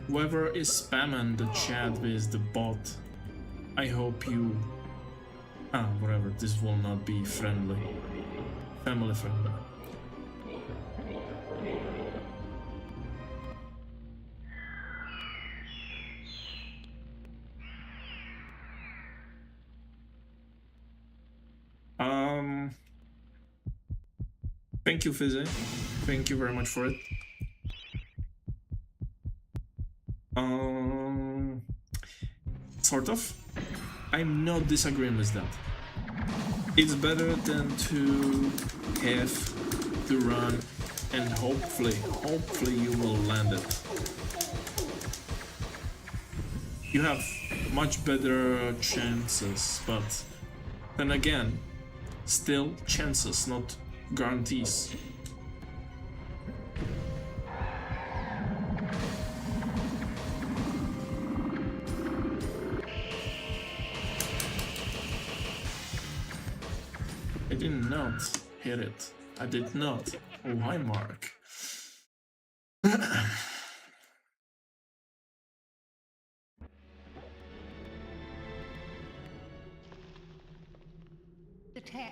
Whoever is spamming the chat with the bot, I hope you... whatever, this will not be friendly. Family friendly. Thank you, Fizzy. Thank you very much for it. Sort of. I'm not disagreeing with that. It's better than to have to run and hopefully you will land it. You have much better chances, but then again, still chances, not guarantees. I did not hit it. I did not. Oh, hi, Mark. The tech.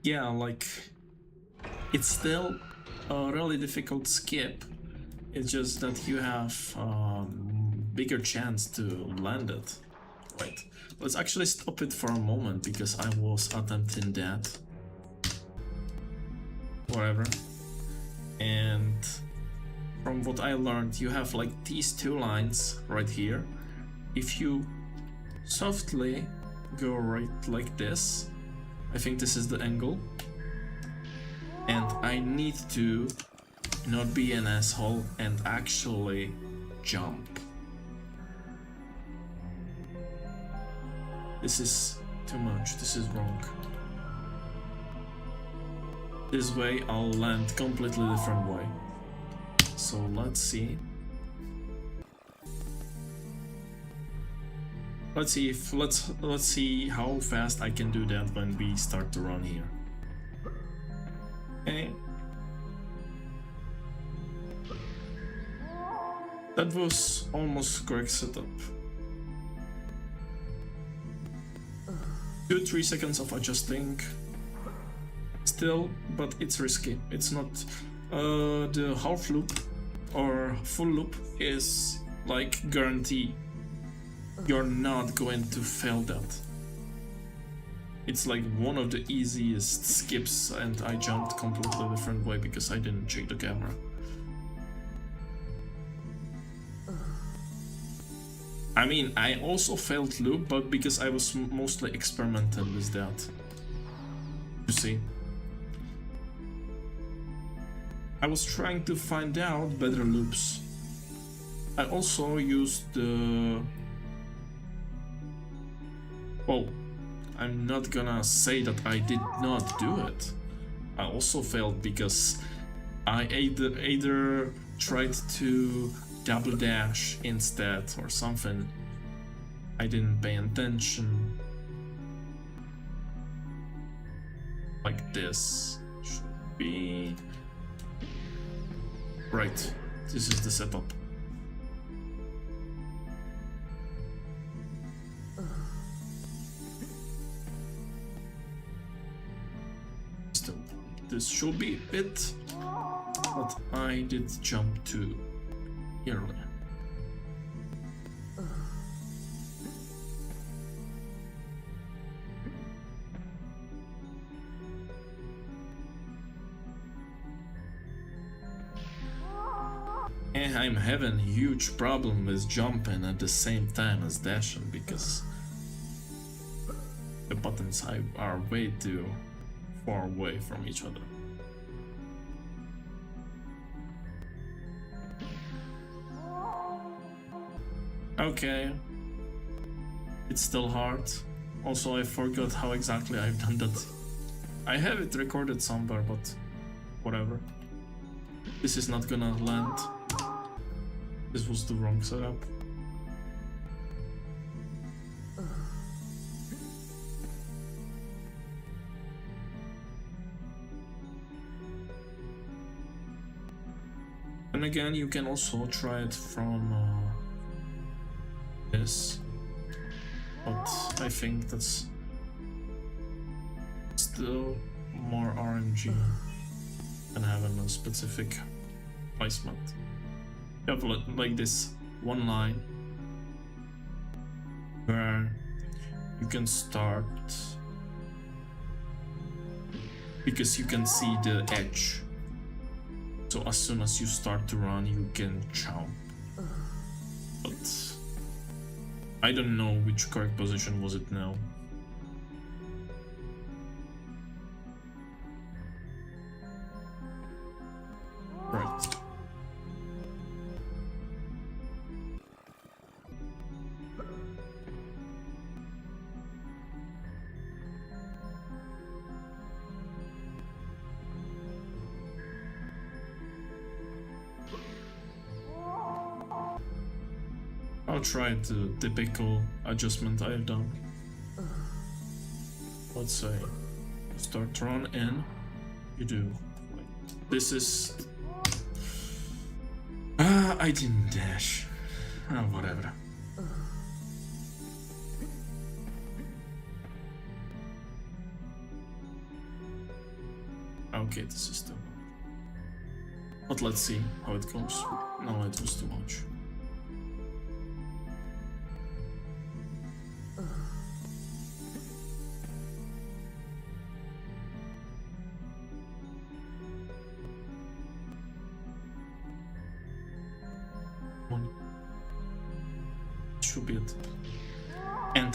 Yeah, like, it's still a really difficult skip. It's just that you have bigger chance to land it. Wait, let's actually stop it for a moment because I was attempting that. Whatever. And from what I learned, you have like these two lines right here. If you softly go right like this, I think this is the angle, and I need to not be an asshole and actually jump. This is too much, this is wrong. This way I'll land completely different way. So let's see. Let's see how fast I can do that when we start to run here. Okay. That was almost correct setup. 2-3 seconds of adjusting still, but it's risky. It's not the half loop or full loop is like guarantee you're not going to fail that. It's like one of the easiest skips, and I jumped completely different way because I didn't check the camera. I mean, I also failed loop, but because I was mostly experimenting with that. You see? I was trying to find out better loops. I also used the... Well, I'm not gonna say that I did not do it. I also failed because I either tried to double dash instead or something. I didn't pay attention. Like this should be... Right, this is the setup. Still, this should be a bit, but I did jump too early. I'm having a huge problem with jumping at the same time as dashing because the buttons are way too far away from each other. Okay, it's still hard. Also, I forgot how exactly I've done that. I have it recorded somewhere, but whatever. This is not gonna land. This was the wrong setup. And again, you can also try it from this, but I think that's still more RNG than having a specific placement. You have like this one line where you can start because you can see the edge. So as soon as you start to run, you can jump. But I don't know which correct position was it now. Right. I'll try the typical adjustment I've done. Let's say start run and you do like this is I didn't dash. Whatever. Okay, this is still. But let's see how it goes. No, it was too much. Should be it. And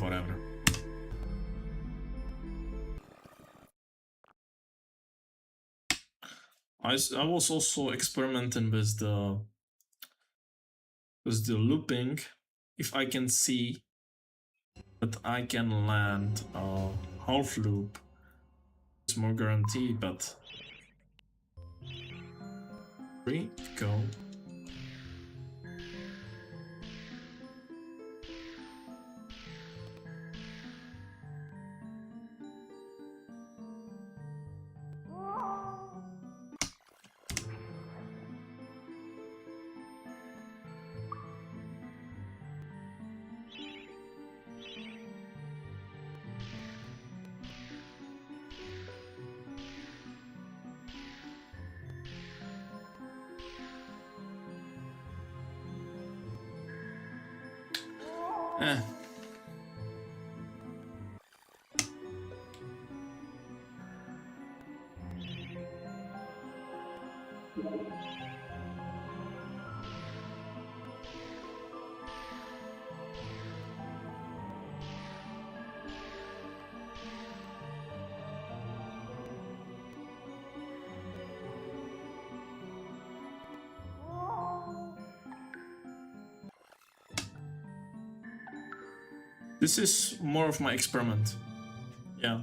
whatever. I was also experimenting with the looping. If I can see that I can land a half loop, it's more guaranteed, but 3, go. Eh. This is more of my experiment. Yeah.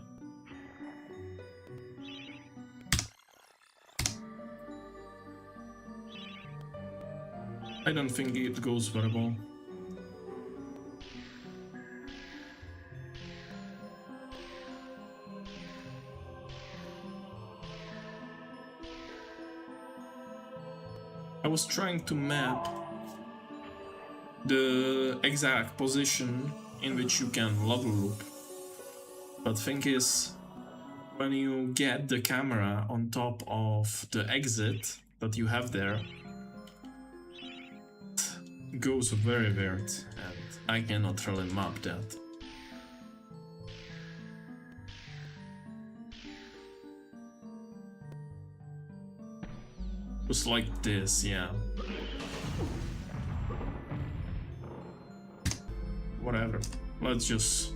I don't think it goes very well. I was trying to map the exact position in which you can level loop. But thing is, when you get the camera on top of the exit that you have there, it goes very weird, and I cannot really map that. Just like this, yeah. Whatever. Let's just...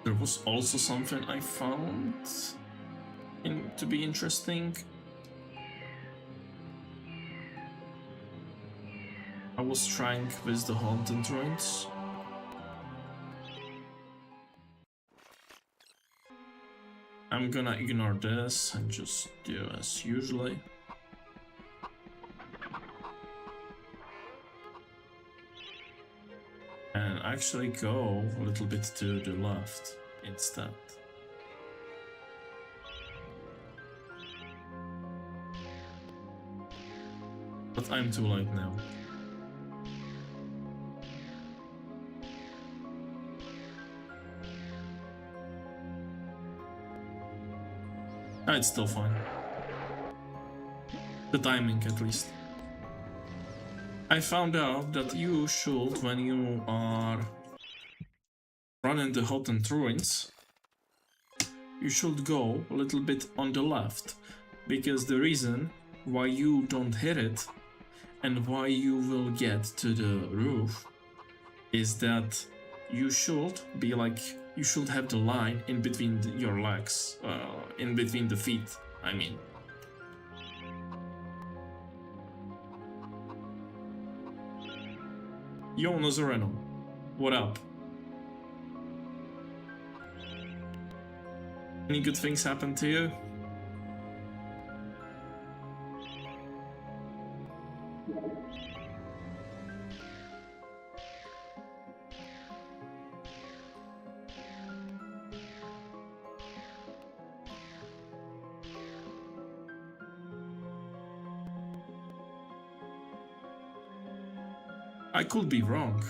There was also something I found to be interesting. I was trying with the haunted ruins. I'm gonna ignore this and just do as usually. And actually go a little bit to the left instead. But I'm too late now. It's still fine. The timing, at least. I found out that you should, when you are running the Hottent Ruins, you should go a little bit on the left, because the reason why you don't hit it and why you will get to the roof is that you should be like, you should have the line in between your legs, in between the feet, I mean. Yo, Nazareno, what up? Any good things happen to you? I could be wrong.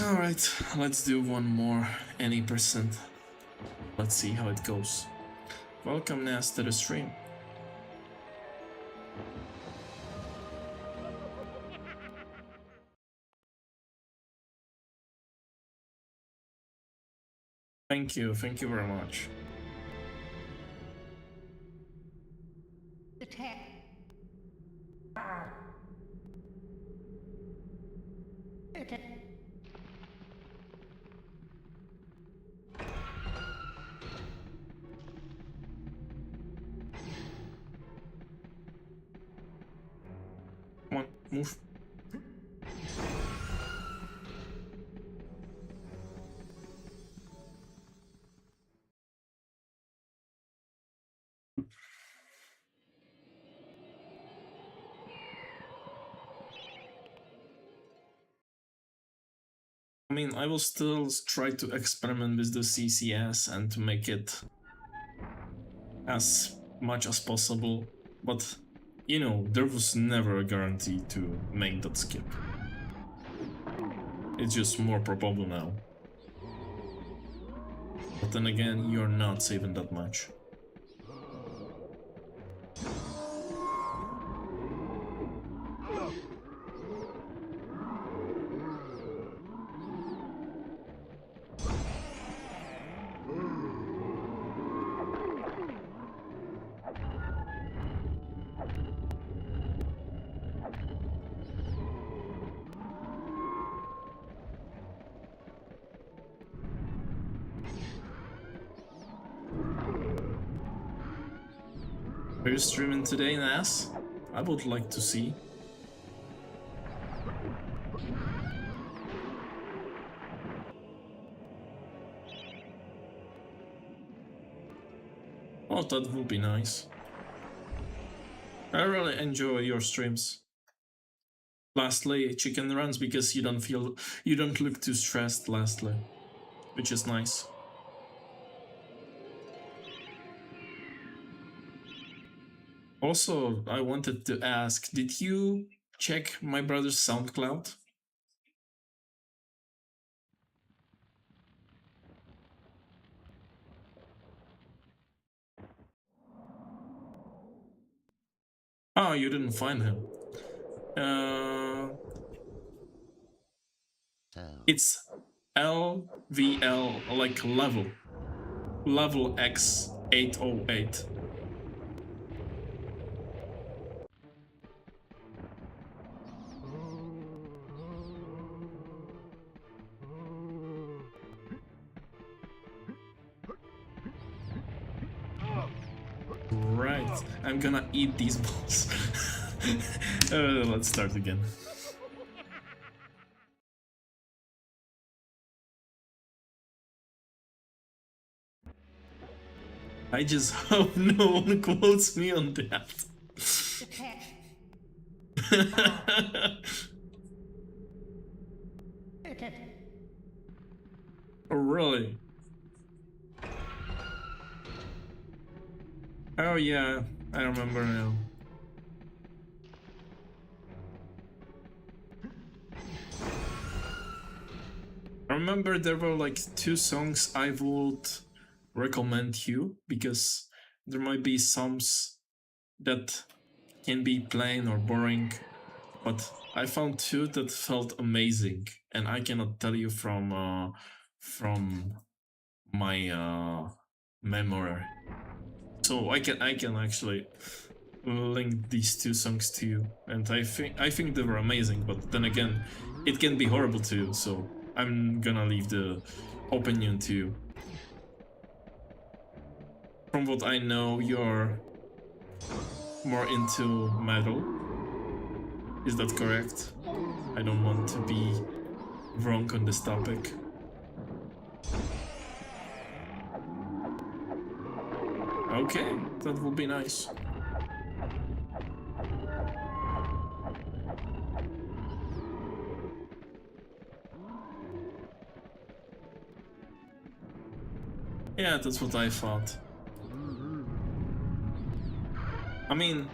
Alright, let's do one more, any percent. Let's see how it goes. Welcome, Nas, to the stream. Thank you very much. The tech. Come on, move. I mean, I will still try to experiment with the CCS and to make it as much as possible, but you know, there was never a guarantee to make that skip. It's just more probable now. But then again, you're not saving that much. Are you streaming today, Nas? I would like to see. Oh, that would be nice. I really enjoy your streams. Lastly, chicken runs because you don't look too stressed, lastly, which is nice. Also, I wanted to ask, did you check my brother's SoundCloud? Oh, you didn't find him. It's LVL, like level X 808. Right, I'm gonna eat these balls. Let's start again. I just hope no one quotes me on that. Oh, really? Oh yeah, I remember now. I remember there were like 2 songs I would recommend you, because there might be songs that can be plain or boring, but I found 2 that felt amazing, and I cannot tell you from my memory. So I can actually link these 2 songs to you, and I think they were amazing. But then again, it can be horrible too. So I'm gonna leave the opinion to you. From what I know, you're more into metal. Is that correct? I don't want to be wrong on this topic. Okay, that would be nice. Yeah, that's what I thought. I mean,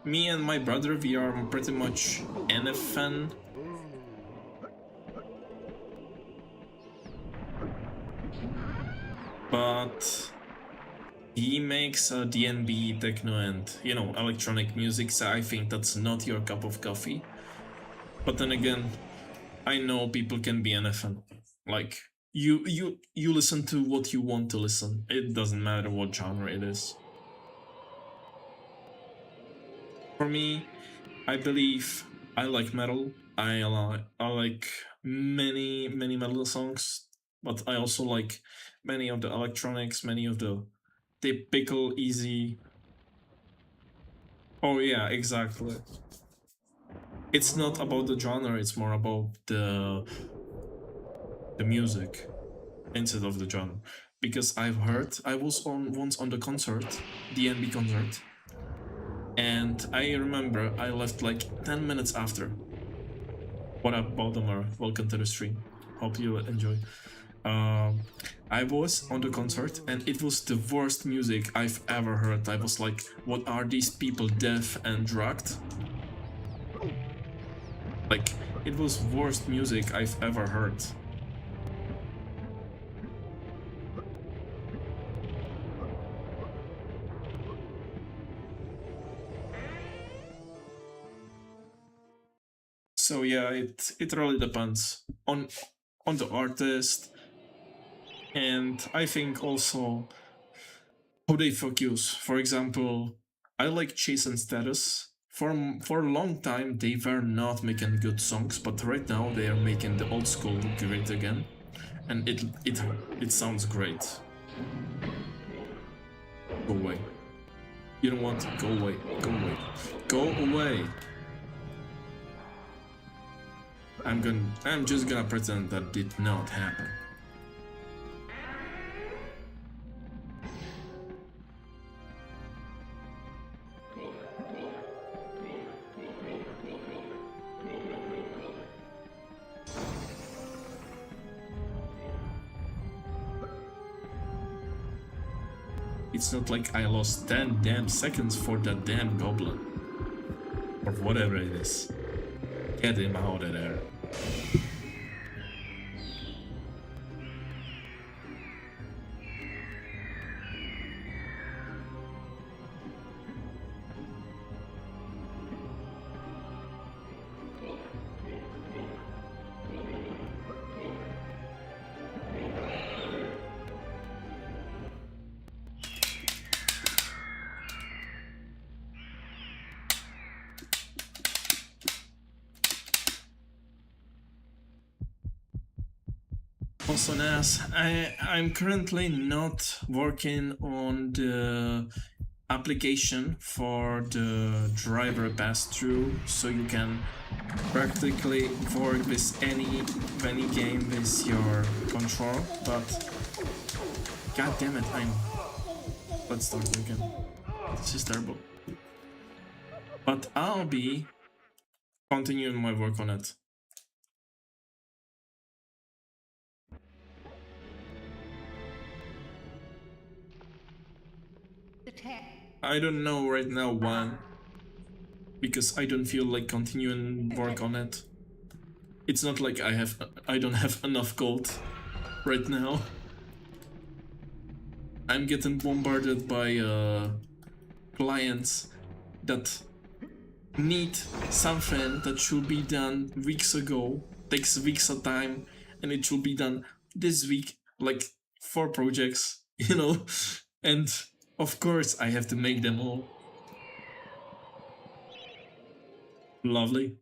me and my brother, we are pretty much NF fan. But he makes DNB, techno, and, you know, electronic music, so I think that's not your cup of coffee. But then again, I know people can be NF fan. Like, you listen to what you want to listen. It doesn't matter what genre it is. For me, I believe I like metal. I like many metal songs, but I also like many of the electronics, many of the typical easy. Oh yeah, exactly. It's not about the genre, it's more about the music instead of the genre. Because I was once on the concert, DNB concert, and I remember I left like 10 minutes after. What up, Baltimore? Welcome to the stream. Hope you enjoy. I was on the concert and it was the worst music I've ever heard. I was like, what are these people, deaf and drugged? Like, it was worst music I've ever heard. So yeah, it really depends on the artist, and I think also how they focus. For example, I like Chase and Status. For a long time, they were not making good songs, but right now they are making the old school look great again, and it sounds great. Go away. You don't want to go away. Go away. Go away. I'm just gonna pretend that did not happen. It's not like I lost 10 damn seconds for that damn goblin. Or whatever it is. Get him out of there. Also, Nas, I'm currently not working on the application for the driver pass-through, so you can practically work with any game with your control, but god damn it, let's start again. This is terrible. But I'll be continuing my work on it. The tech. I don't know right now when, because I don't feel like continuing work on it. It's not like I don't have enough gold right now. I'm getting bombarded by clients that need something that should be done weeks ago, takes weeks of time, and it should be done this week, like 4 projects, you know? And of course I have to make them all. Lovely.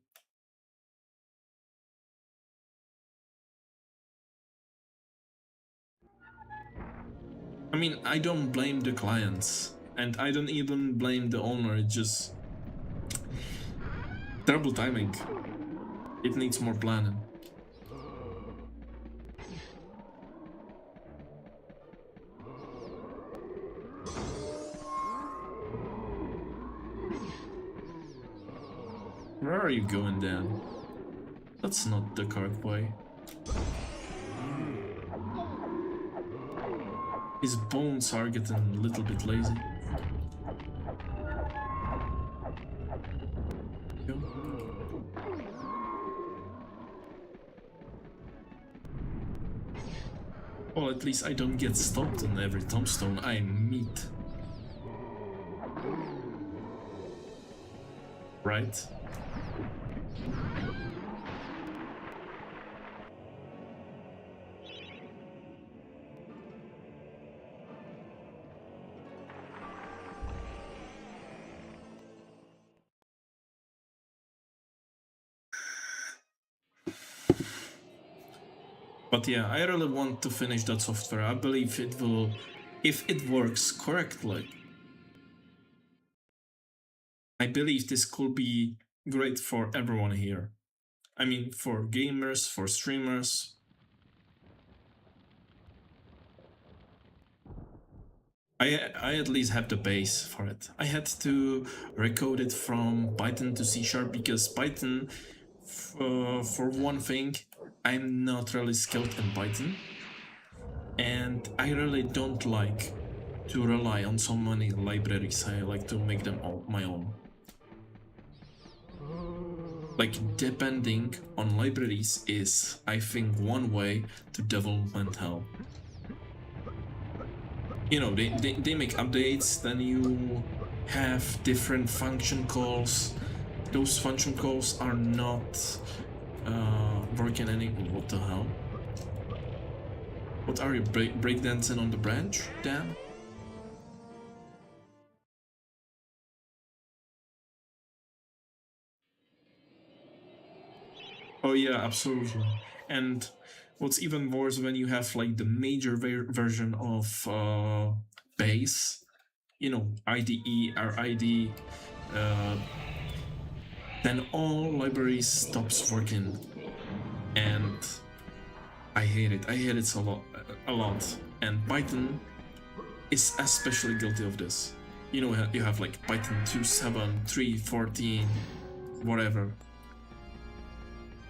I mean, I don't blame the clients, and I don't even blame the owner, it's just terrible timing. It needs more planning. Where are you going, Dan? That's not the correct way. His bones are getting a little bit lazy. Well, at least I don't get stopped on every tombstone I meet. Right? But yeah, I really want to finish that software. I believe it will, if it works correctly. I believe this could be great for everyone here. I mean, for gamers, for streamers. I at least have the base for it. I had to recode it from Python to C# because Python, for one thing, I'm not really skilled in Python, and I really don't like to rely on so many libraries. I like to make them all my own. Like, depending on libraries is, I think, one way to development hell. You know, they make updates, then you have different function calls, those function calls are not working anymore. What the hell? What are you breakdancing on the branch, Dan? Oh yeah, absolutely. And what's even worse when you have like the major version of base, you know, IDE or ID, then all libraries stops working, and I hate it. I hate it a lot. And Python is especially guilty of this. You know, you have like Python 2.7, 3.14, whatever.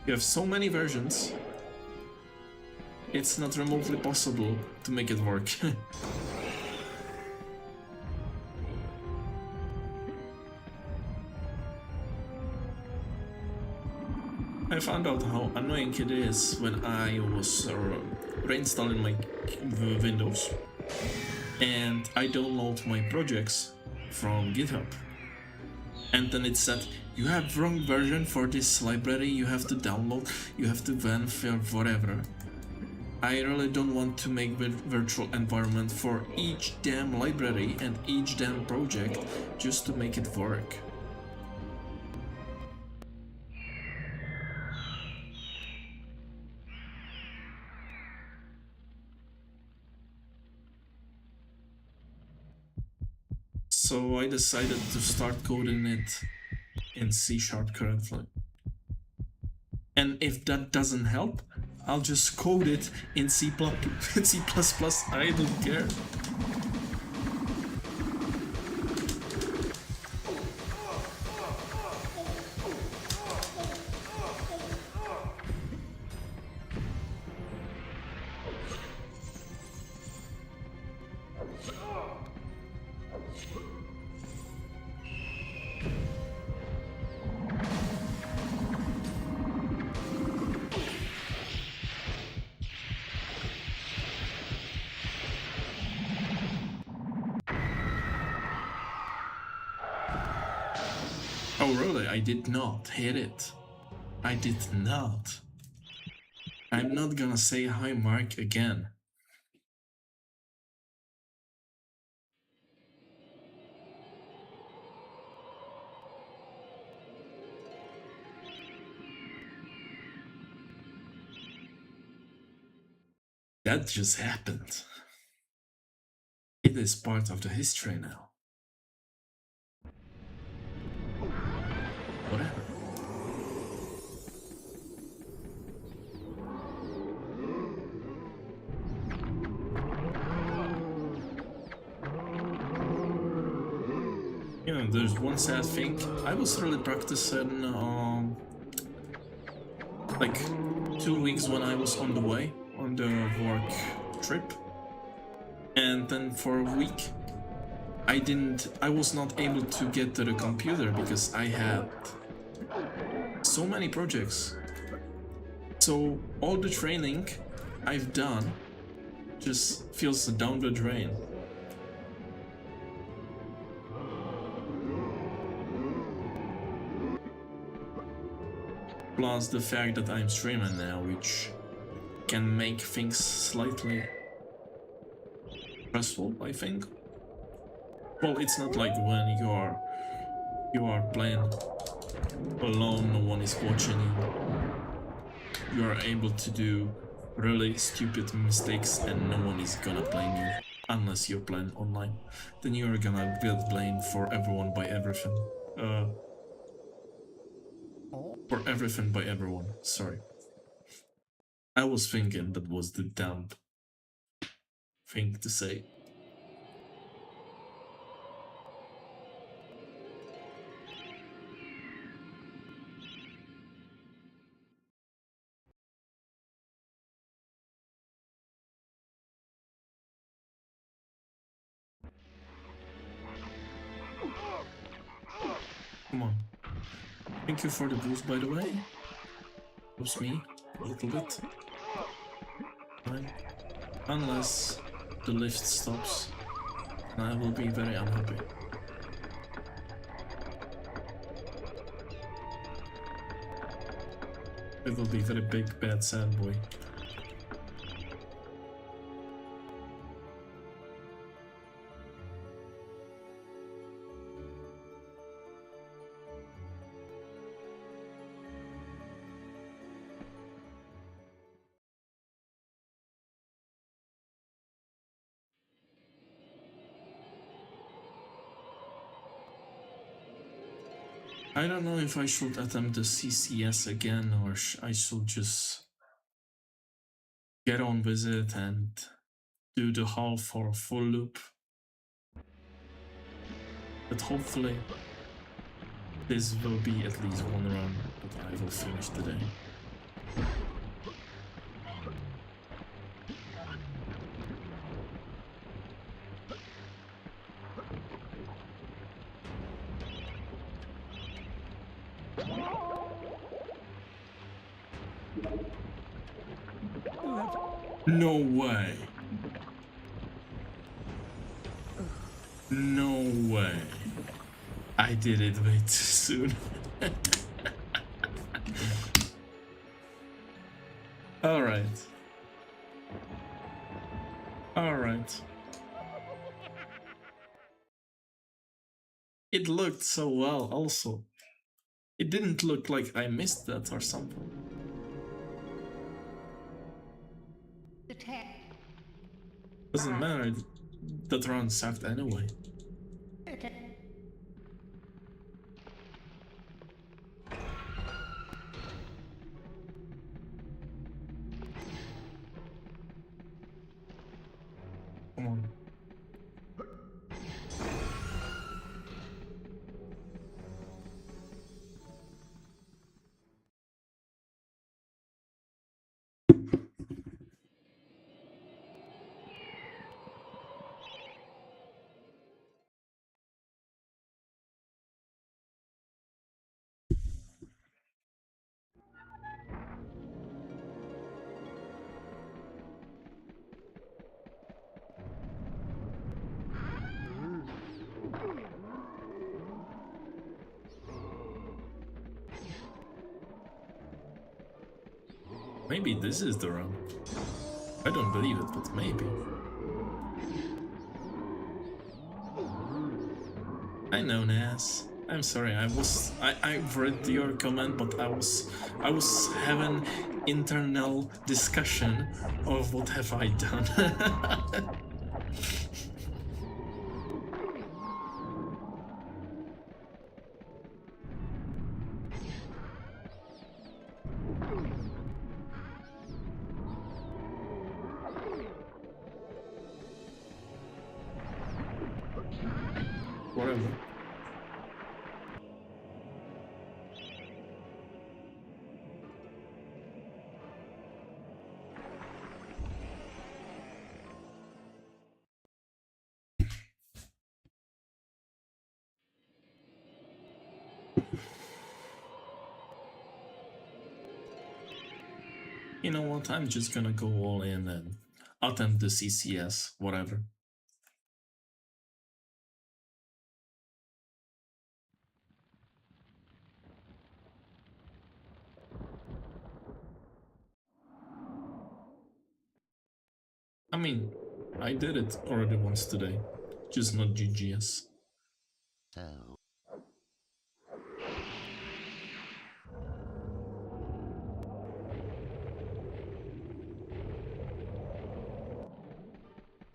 You have so many versions, it's not remotely possible to make it work. I found out how annoying it is when I was reinstalling my Windows and I download my projects from GitHub. And then it said, you have wrong version for this library, you have to download, you have to verify whatever. I really don't want to make a virtual environment for each damn library and each damn project just to make it work. So I decided to start coding it in C# currently. And if that doesn't help, I'll just code it in C++. I don't care. Oh really? I did not hit it. I did not. I'm not gonna say hi Mark again. That just happened. It is part of the history now. Whatever. You know, there's one sad thing. I was really practicing like 2 weeks when I was on the way on the work trip, and then for a week I was not able to get to the computer because I had so many projects. So all the training I've done just feels down the drain. Plus the fact that I'm streaming now, which can make things slightly stressful, I think. Well, it's not like when you are playing alone, no one is watching you. You are able to do really stupid mistakes and no one is gonna blame you. Unless you're playing online. Then you're gonna get blamed for everyone by everything. For everything by everyone, sorry. I was thinking that was the dumb thing to say. Come on. Thank you for the boost, by the way. Boost me a little bit. Fine. Unless the lift stops, and I will be very unhappy. It will be very big, bad, sad boy. I don't know if I should attempt the CCS again or I should just get on with it and do the hull for a full loop. But hopefully this will be at least one run that I will finish today. No way. No way. I did it way too soon. Alright. Alright. It looked so well also. It didn't look like I missed that or something. The tech. Doesn't matter, that round sucked anyway. Come on. Maybe this is the run. I don't believe it, but maybe. I know, Nas. I'm sorry. I read your comment, but I was having internal discussion of what have I done. Whatever. You know what? I'm just gonna go all in and attempt the CCS, whatever. I mean, I did it already once today, just not GGS. So,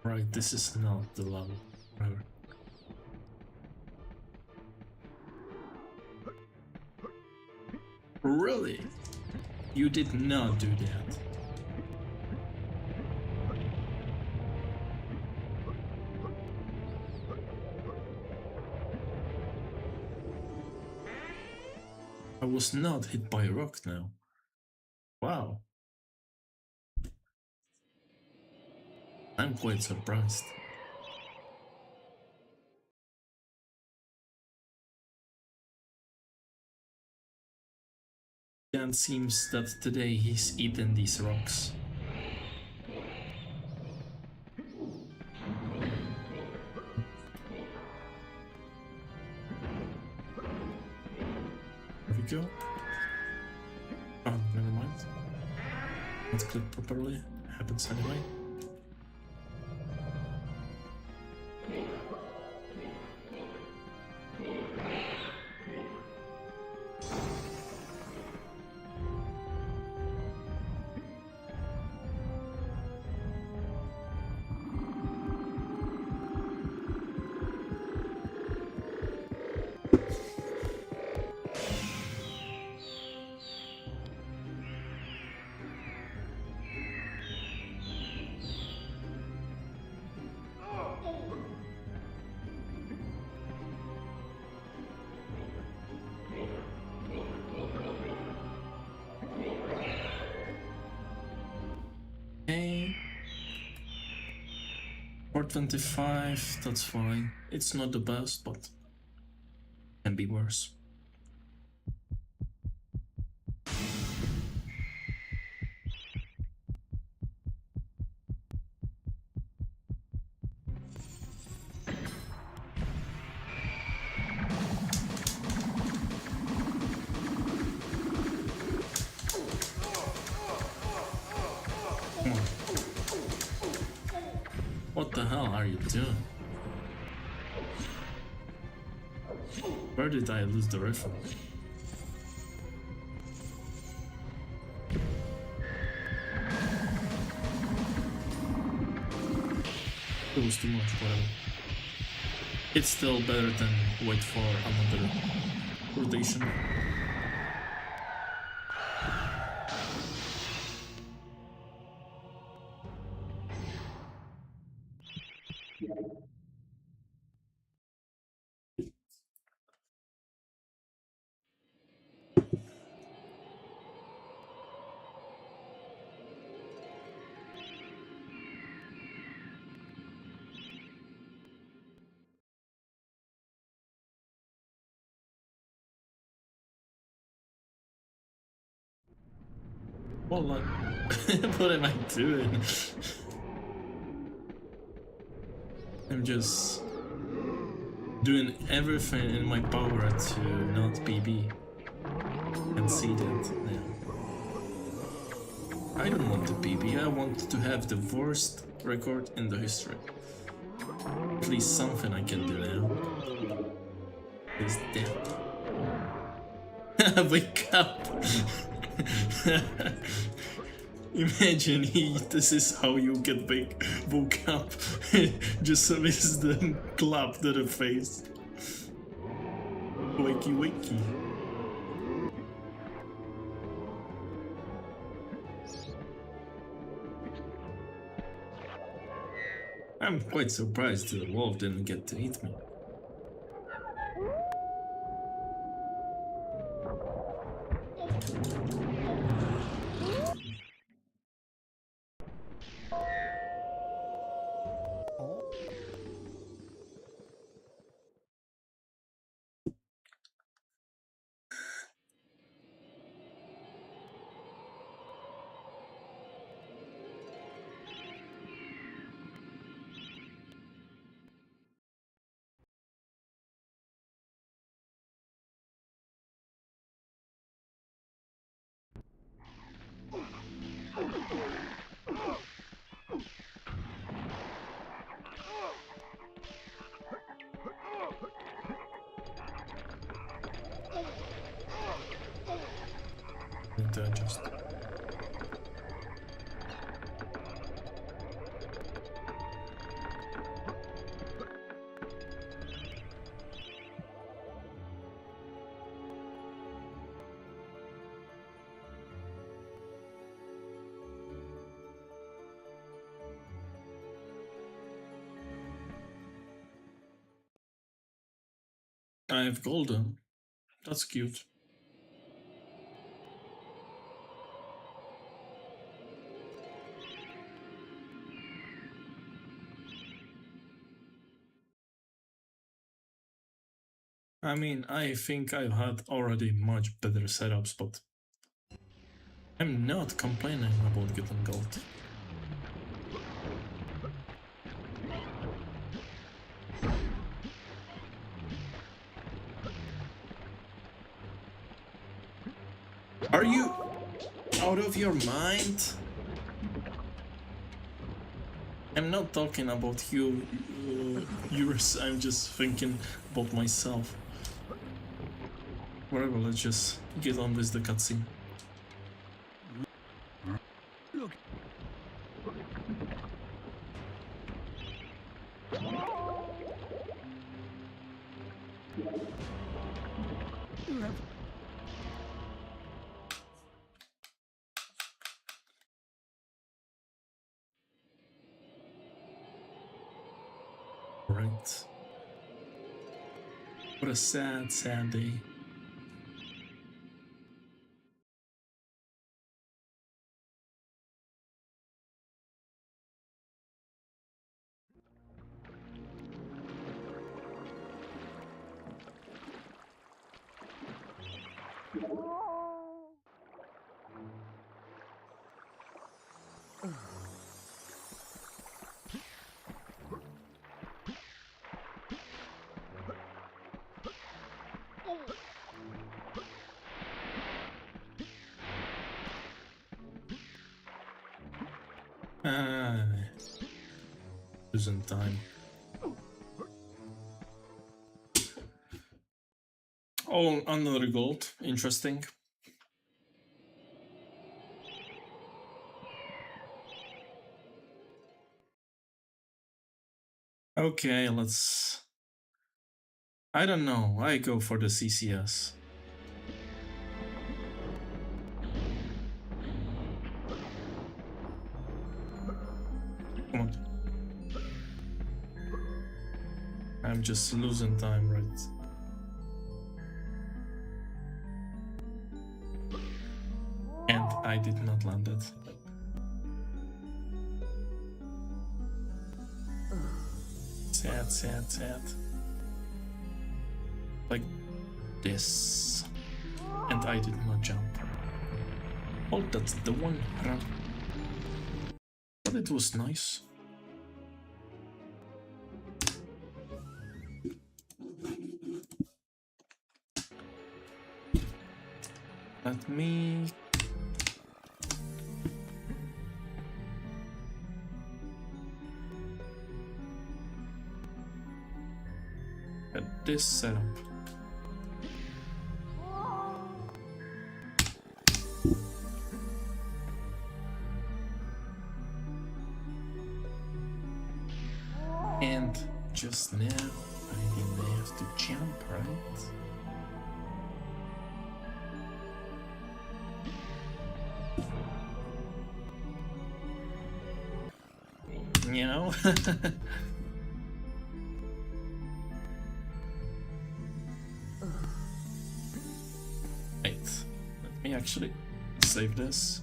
Right, this is not the level. Whatever. Really? You did not do that. I was not hit by a rock now. Wow. I'm quite surprised. And seems that today he's eaten these rocks. There we go. Oh, never mind. not click properly. Happens anyway. Okay. 425, that's fine. It's not the best, but can be worse. Come on. What the hell are you doing? Where did I lose the rifle? It was too much, whatever. It's still better than wait for another rotation. Well, like, what am I doing? I'm just doing everything in my power to not BB and see that. Yeah. I don't want the BB, I want to have the worst record in the history. At least something I can do now. Is dead. Wake up! Imagine this is how you get woke up. Just miss the clap to the face. Wakey wakey. I'm quite surprised the wolf didn't get to eat me. Need to adjust. I have golden. That's cute. I mean, I think I've had already much better setups, but I'm not complaining about getting gold. Are you out of your mind? I'm not talking about you, yours. I'm just thinking about myself. Whatever, let's just get on with the cutscene. Look. You have Right. What a sad, sad day. Losing time. Oh, another gold. Interesting. Okay, let's... I don't know. I go for the CCS. Come on. I'm just losing time, right? And I did not land it. Sad, sad, sad. Like this. And I did not jump. Oh, that's the one. But it was nice. Let me... get this setup. And just now, I didn't have to jump, right? You know? Wait, let me actually save this.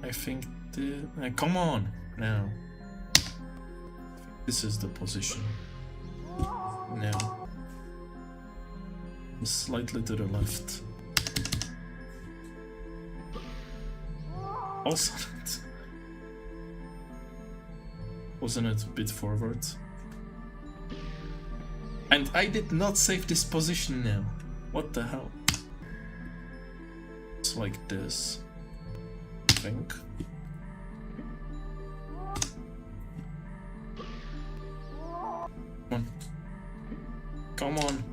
I think the... come on, now. This is the position. Now. Slightly to the left. Also, wasn't it a bit forward? And I did not save this position now. What the hell? It's like this, I think. Come on. Come on.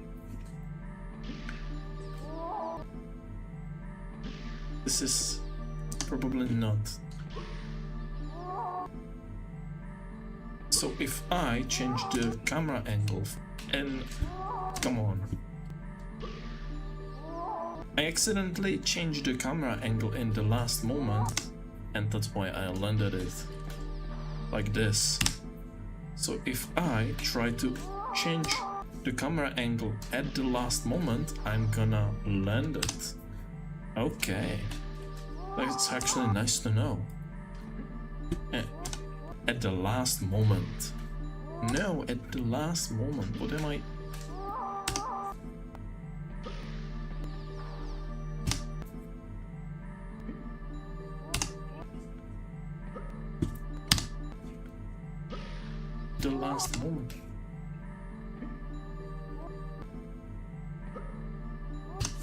This is probably not. So if I change the camera angle and... come on. I accidentally changed the camera angle in the last moment, and that's why I landed it like this. So if I try to change the camera angle at the last moment, I'm gonna land it. Okay. That's actually nice to know. At the last moment. No, at the last moment. What am I... the last moment.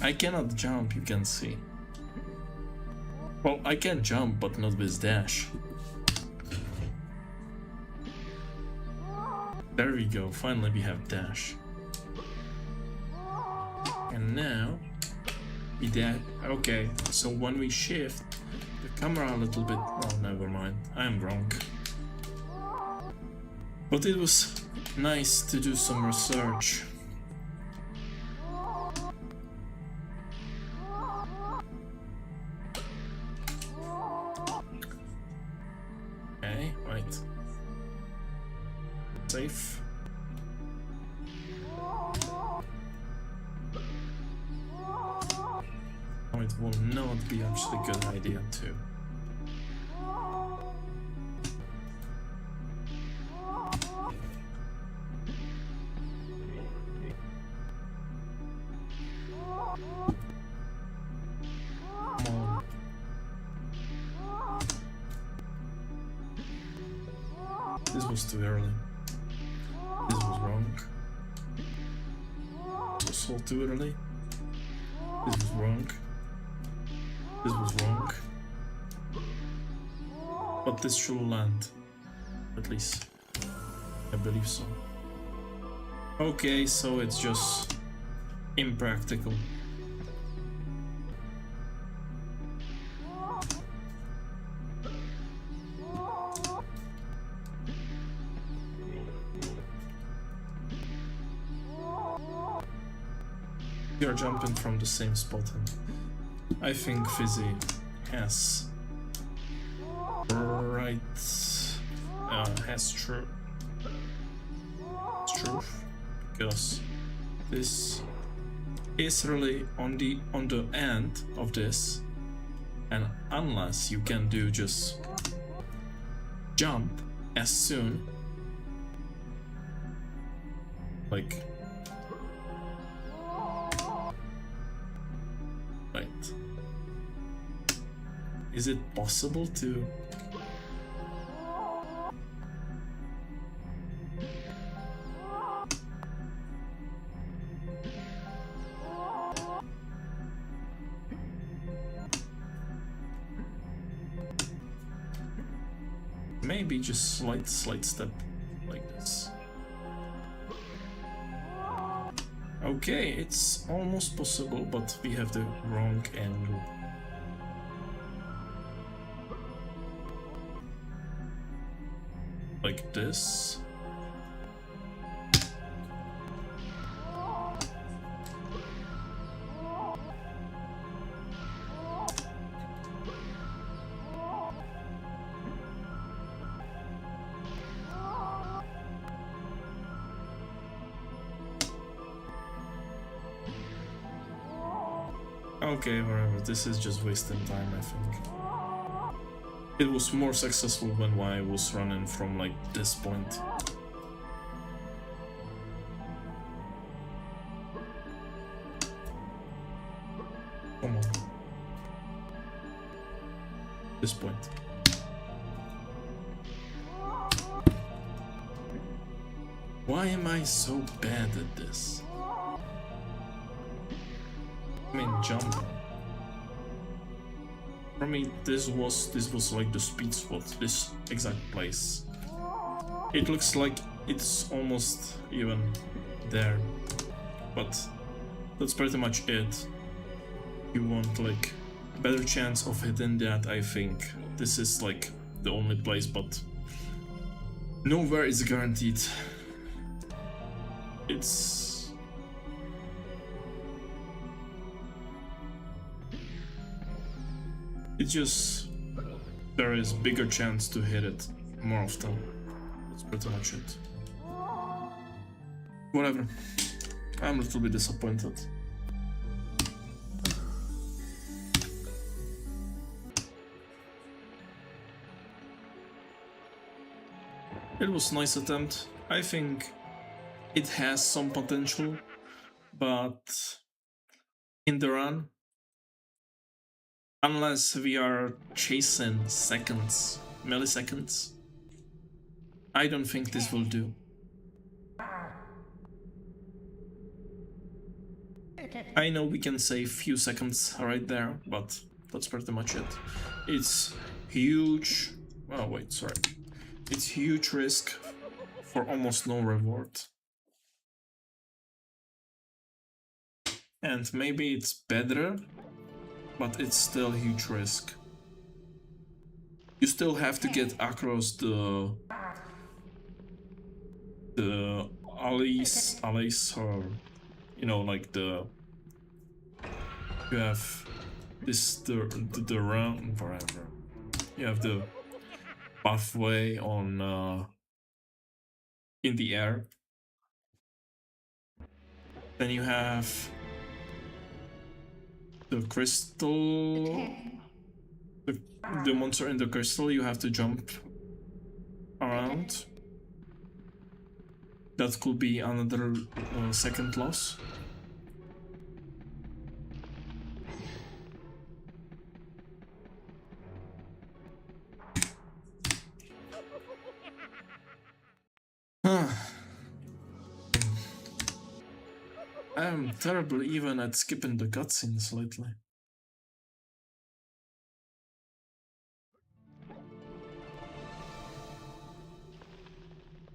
I cannot jump, you can see. Well, I can jump, but not with dash. There we go, finally we have dash. And now we dash. Okay, so when we shift the camera a little bit, oh never mind, I am wrong. But it was nice to do some research. Okay, right. Safe. Oh, it will not be actually a good idea too. Come on. This was too early. This was wrong. This was all too early. This was wrong. This was wrong. But this should land. At least. I believe so. Okay, so it's just impractical. We are jumping from the same spot, and I think Fizzy has truth, because this is really on the end of this, and unless you can do just jump as soon, like. Right. Is it possible to... Maybe just slight step like this. Okay, it's almost possible, but we have the wrong angle. Like this. Okay, whatever, this is just wasting time, I think. It was more successful when I was running from like this point. Come on. This point. Why am I so bad at this? I mean, jump. For me, this was like the speed spot, this exact place. It looks like it's almost even there, but that's pretty much it. You want like a better chance of hitting that, I think. This is like the only place, but nowhere is guaranteed. It's just there is bigger chance to hit it more often. That's pretty much it. Whatever. I'm a little bit disappointed. It was a nice attempt. I think it has some potential, but in the run, unless we are chasing seconds, milliseconds, I don't think this will do. I know we can save few seconds right there, but that's pretty much it. It's huge. Oh wait, sorry. It's huge risk for almost no reward. And maybe it's better, but it's still a huge risk. You still have to get across the alleys, or you know, like the you have this the round whatever. You have the pathway on in the air. Then you have the crystal, the monster in the crystal. You have to jump around. That could be another second loss. I'm terrible even at skipping the cutscenes lately.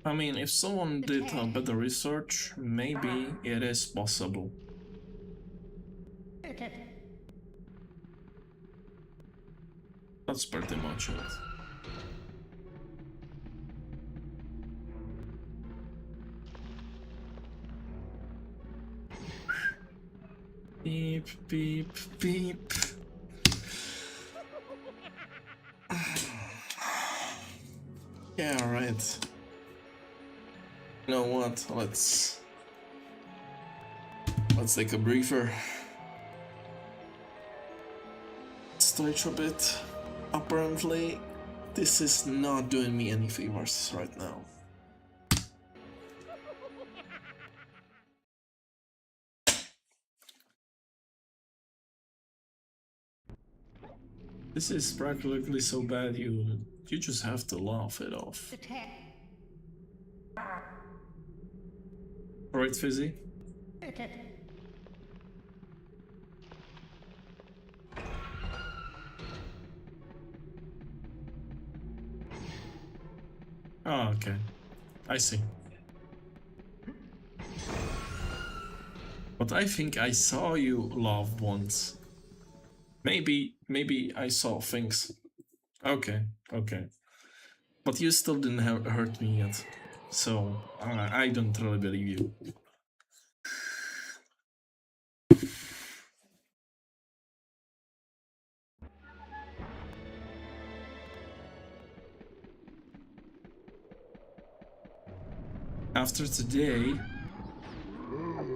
I mean, if someone did better research, maybe it is possible. That's pretty much it. Beep, beep, beep. Yeah, right. You know what? Let's take a breather. Stretch a bit. Apparently, this is not doing me any favors right now. This is practically so bad you just have to laugh it off. Alright, Fizzy? Oh, okay. I see. But I think I saw you laugh once. Maybe I saw things. Okay, okay. But you still didn't hurt me yet. So, I don't really believe you. After today,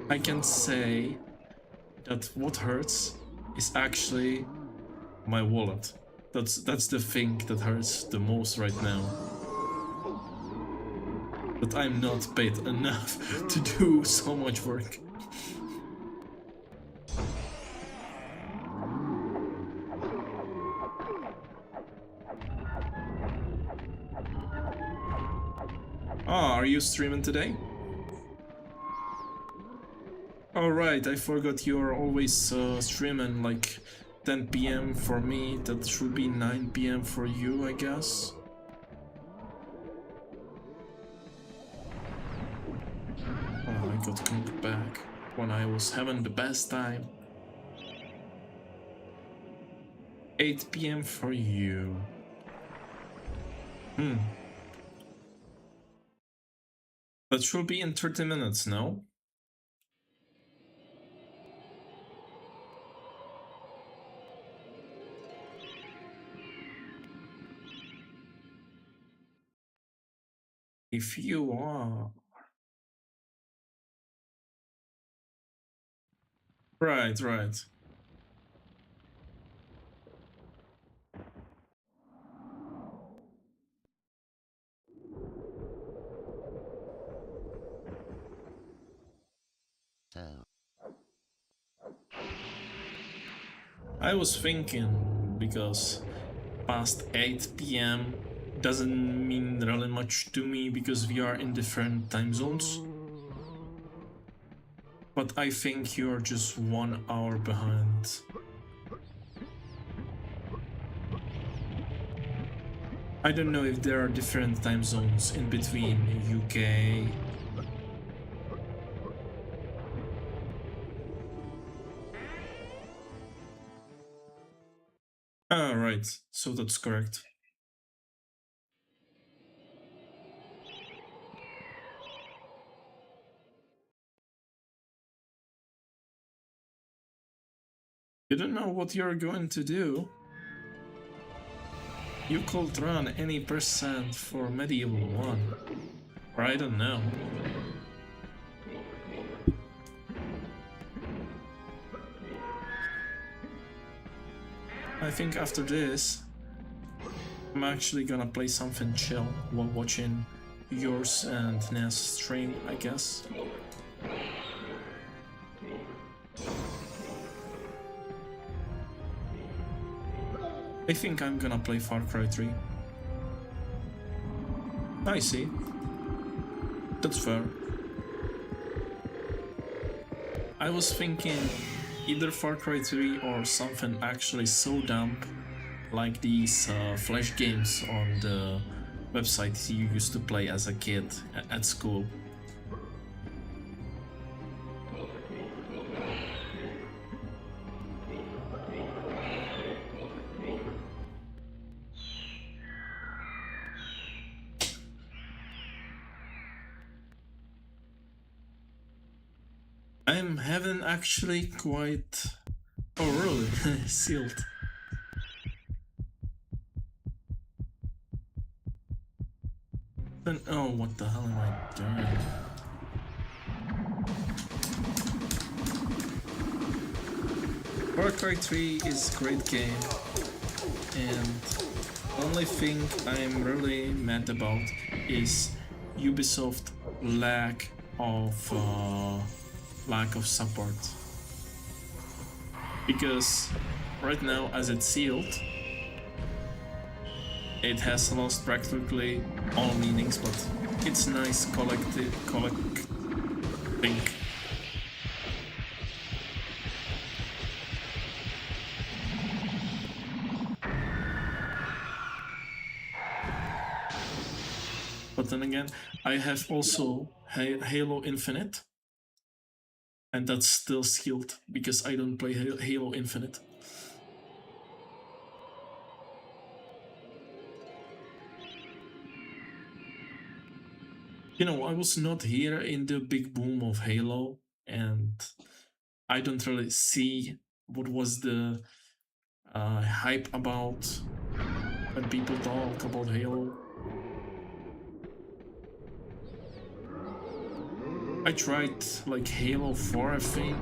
I can say that what hurts is actually my wallet. That's the thing that hurts the most right now. That I'm not paid enough to do so much work. Ah, are you streaming today? Alright, I forgot you are always streaming like 10 PM for me. That should be 9 PM for you, I guess. Oh, I got cooked back when I was having the best time. 8 PM for you. That should be in 30 minutes, no? If you are... Right, right. So, I was thinking, because past 8 PM doesn't mean really much to me because we are in different time zones. But I think you're just 1 hour behind. I don't know if there are different time zones in between UK. Ah, right. So that's correct. You don't know what you're going to do. You could run any percent for Medieval 1. Or I don't know. I think after this, I'm actually gonna play something chill while watching yours and Ness stream, I guess. I think I'm gonna play Far Cry 3. I see. That's fair. I was thinking either Far Cry 3 or something actually so dumb like these flash games on the website you used to play as a kid at school. I'm having actually quite... Oh really? Sealed. Then, oh, what the hell am I doing? Far Cry 3 is a great game, and only thing I'm really mad about is Ubisoft lack of support. Because right now, as it's sealed, it has lost practically all meanings, but it's nice collecting. But then again, I have also Halo Infinite, and that's still sealed because I don't play Halo Infinite. You know, I was not here in the big boom of Halo, and I don't really see what was the hype about when people talk about Halo. I tried like Halo 4, I think,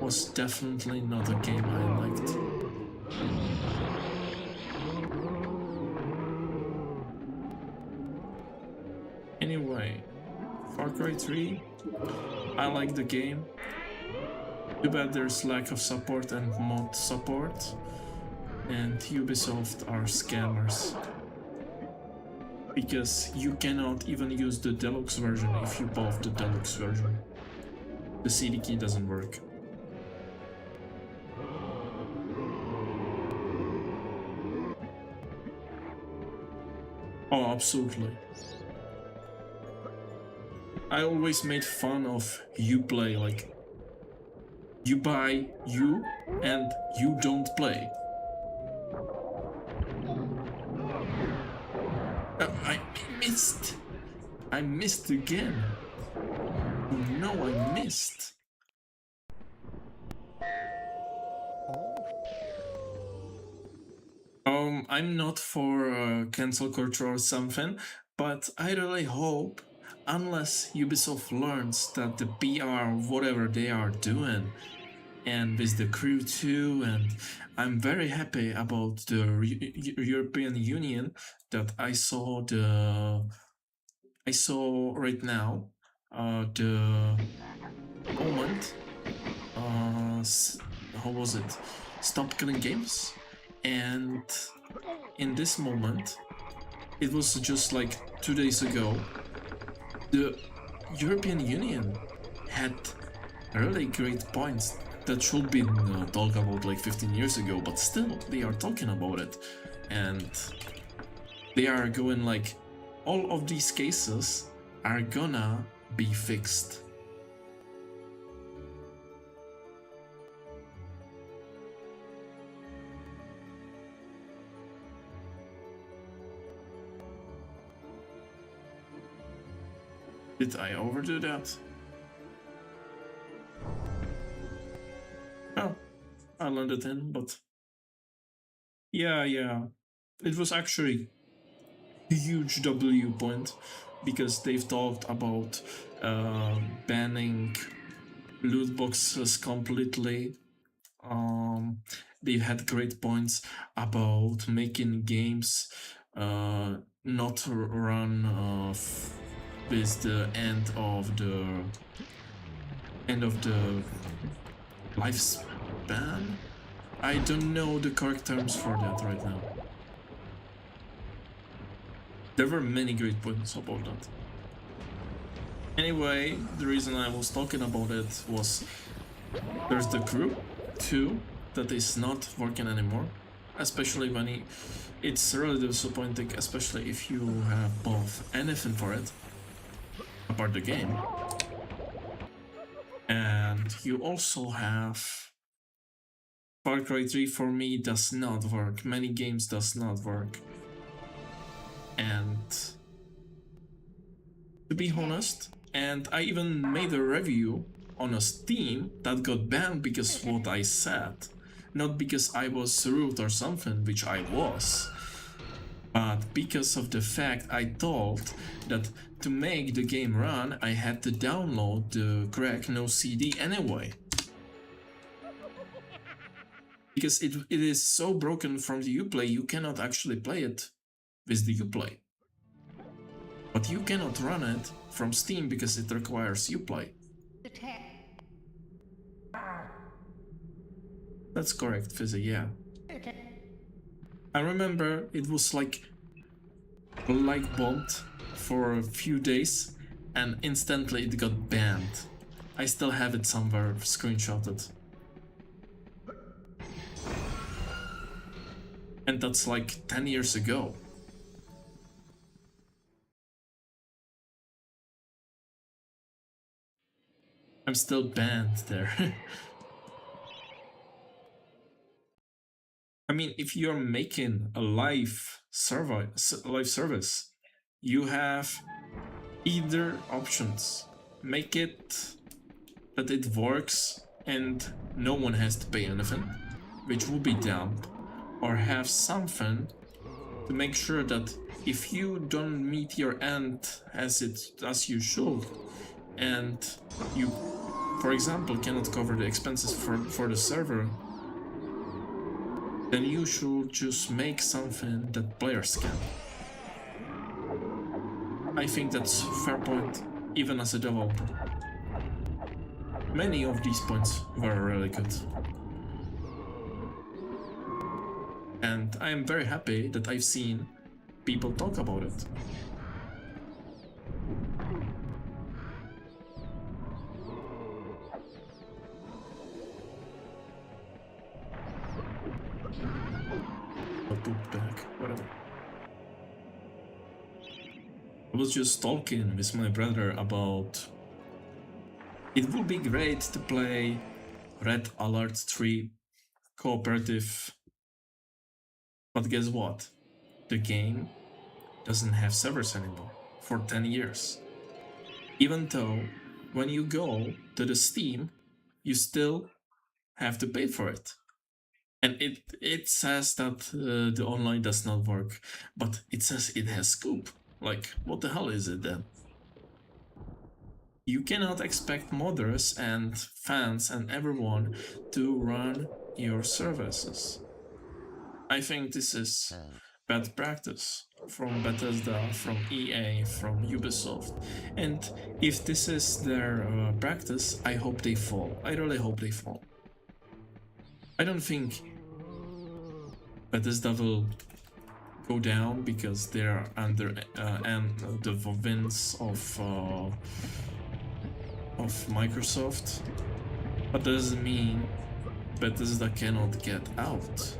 was definitely not a game I liked. Anyway, Far Cry 3, I like the game. Too bad there's lack of support and mod support, and Ubisoft are scammers. Because you cannot even use the deluxe version if you bought the deluxe version. The CD key doesn't work. Oh, absolutely. I always made fun of Uplay, like you buy you and you don't play. I missed again. Oh no, I missed. I'm not for cancel culture or something, but I really hope, unless Ubisoft learns that the PR, whatever they are doing, and with the crew too, and I'm very happy about the European Union that I saw right now the moment how was it? Stop Killing Games, and in this moment it was just like 2 days ago the European Union had really great points that should be talked about like 15 years ago, but still they are talking about it, and they are going like, all of these cases are gonna be fixed. Did I overdo that? Oh, I landed in, but yeah, it was actually a huge W point because they've talked about banning loot boxes completely. They had great points about making games not run with the end of the lifespan. I don't know the correct terms for that right now. There were many great points about that. Anyway, the reason I was talking about it was there's the crew 2 that is not working anymore, especially when it's really disappointing, especially if you have both anything for it apart the game, and you also have Far Cry 3 for me does not work. Many games does not work. And to be honest, and I even made a review on a Steam that got banned because of what I said. Not because I was rude or something, which I was, but because of the fact I thought that to make the game run, I had to download the crack no CD anyway. Because it is so broken from the Uplay, you cannot actually play it with the Uplay. But you cannot run it from Steam because it requires Uplay. Attack. That's correct, Fizzy, yeah. I remember it was like bombed for a few days and instantly it got banned. I still have it somewhere screenshotted. And that's like 10 years ago. I'm still banned there. I mean, if you're making a live service, you have either options. Make it that it works and no one has to pay anything, which will be dumb, or have something to make sure that if you don't meet your end as you should, and you, for example, cannot cover the expenses for the server, then you should just make something that players can. I think that's a fair point, even as a developer. Many of these points were really good. And I am very happy that I've seen people talk about it. Back, whatever. I was just talking with my brother about it would be great to play Red Alert 3 cooperative, but guess what? The game doesn't have servers anymore for 10 years. Even though when you go to the Steam, you still have to pay for it. And it says that the online does not work, but it says it has scoop. Like, what the hell is it then? You cannot expect modders and fans and everyone to run your services. I think this is bad practice from Bethesda, from EA, from Ubisoft. And if this is their practice, I hope they fall. I really hope they fall. I don't think Bethesda will go down because they're under the wings of Microsoft, but that doesn't mean Bethesda cannot get out.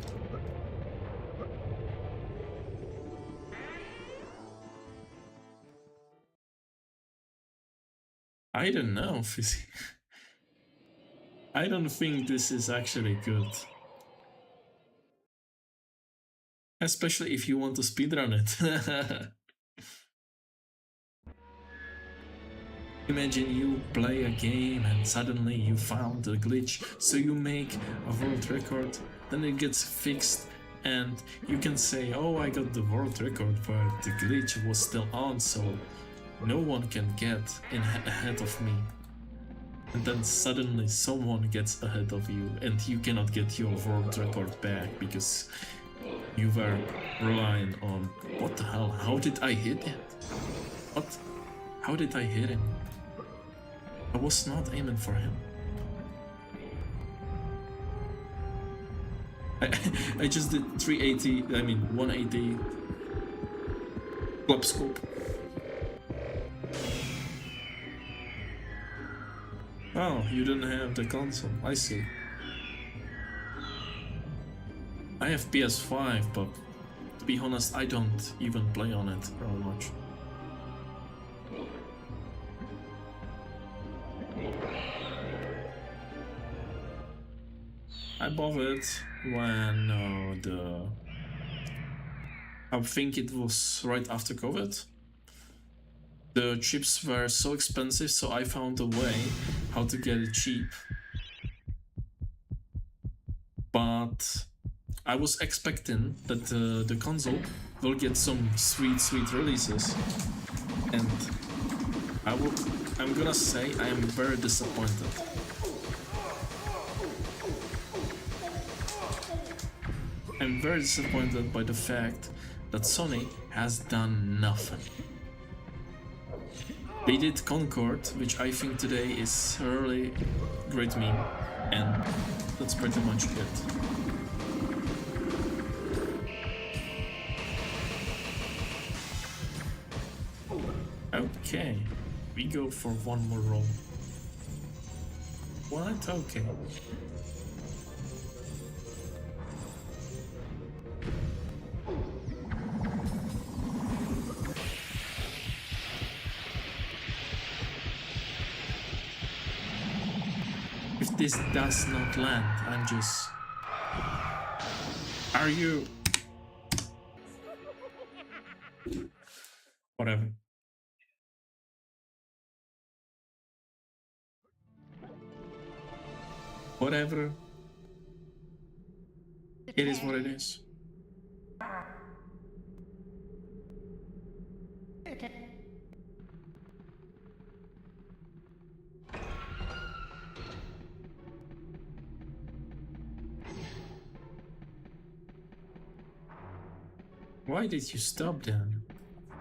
I don't know, Fizzy. I don't think this is actually good. Especially if you want to speedrun it. Imagine you play a game and suddenly you found a glitch, so you make a world record, then it gets fixed and you can say, oh, I got the world record, but the glitch was still on, so no one can get ahead of me. And then suddenly someone gets ahead of you and you cannot get your world record back because you were relying on, what the hell, how did I hit it? What? How did I hit him? I was not aiming for him. I just did 380, I mean 180 club scope. Oh, you didn't have the console, I see. I have PS5, but to be honest, I don't even play on it very much. I bought it when I think it was right after COVID. The chips were so expensive, so I found a way how to get it cheap. But I was expecting that the console will get some sweet releases, and I'm gonna say I am very disappointed. I'm very disappointed by the fact that Sony has done nothing. They did Concord, which I think today is a really great meme, and that's pretty much it. Okay, we go for one more roll. What? Okay. If this does not land, I'm just... Are you... Whatever. Whatever. It is what it is. Why did you stop then?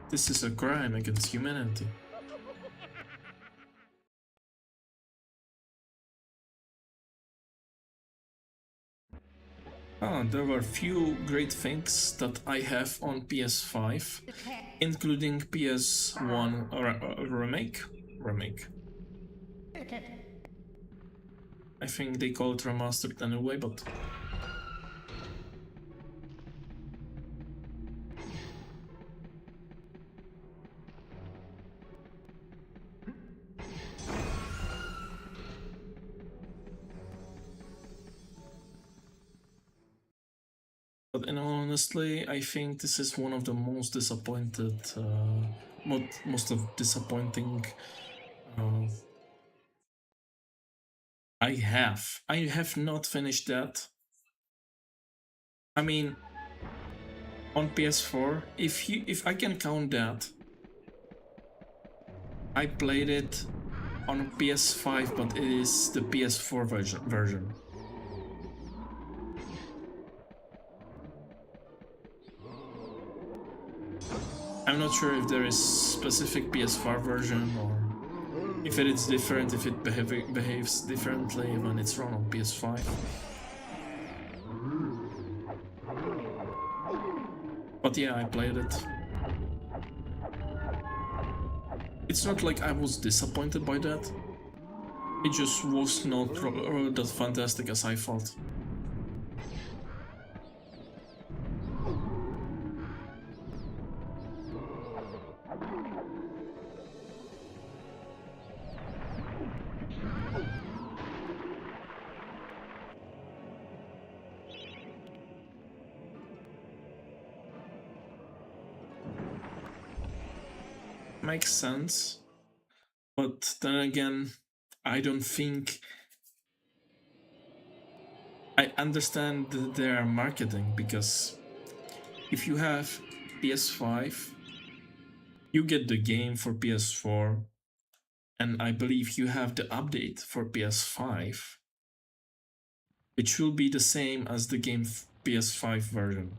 This is a crime against humanity. Ah, there were few great things that I have on PS5, including PS1 remake. I think they call it remastered anyway, but... But honestly, I think this is one of the most disappointed, most of disappointing. I have not finished that. I mean, on PS4, if I can count that, I played it on PS5, but it is the PS4 version. I'm not sure if there is specific PS4 version or if it is different, if it behaves differently when it's run on PS5. But yeah, I played it. It's not like I was disappointed by that. It just was not that fantastic as I thought. makes sense, but then again, I don't think I understand their marketing, because if you have PS5, you get the game for PS4, and I believe you have the update for PS5. It should be the same as the game PS5 version,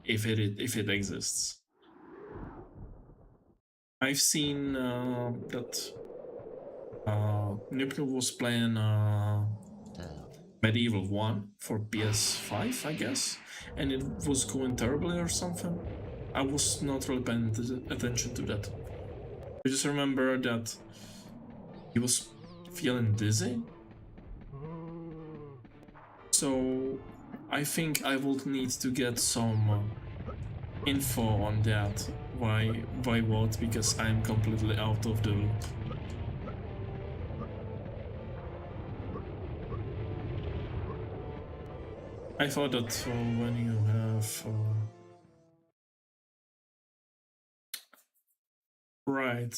if it exists. I've seen that Nipno was playing Medieval 1 for PS5, I guess, and it was going terribly or something. I was not really paying attention to that. I just remember that he was feeling dizzy. So I think I would need to get some info on that. Why what? Because I'm completely out of the loop. I thought that when you have right.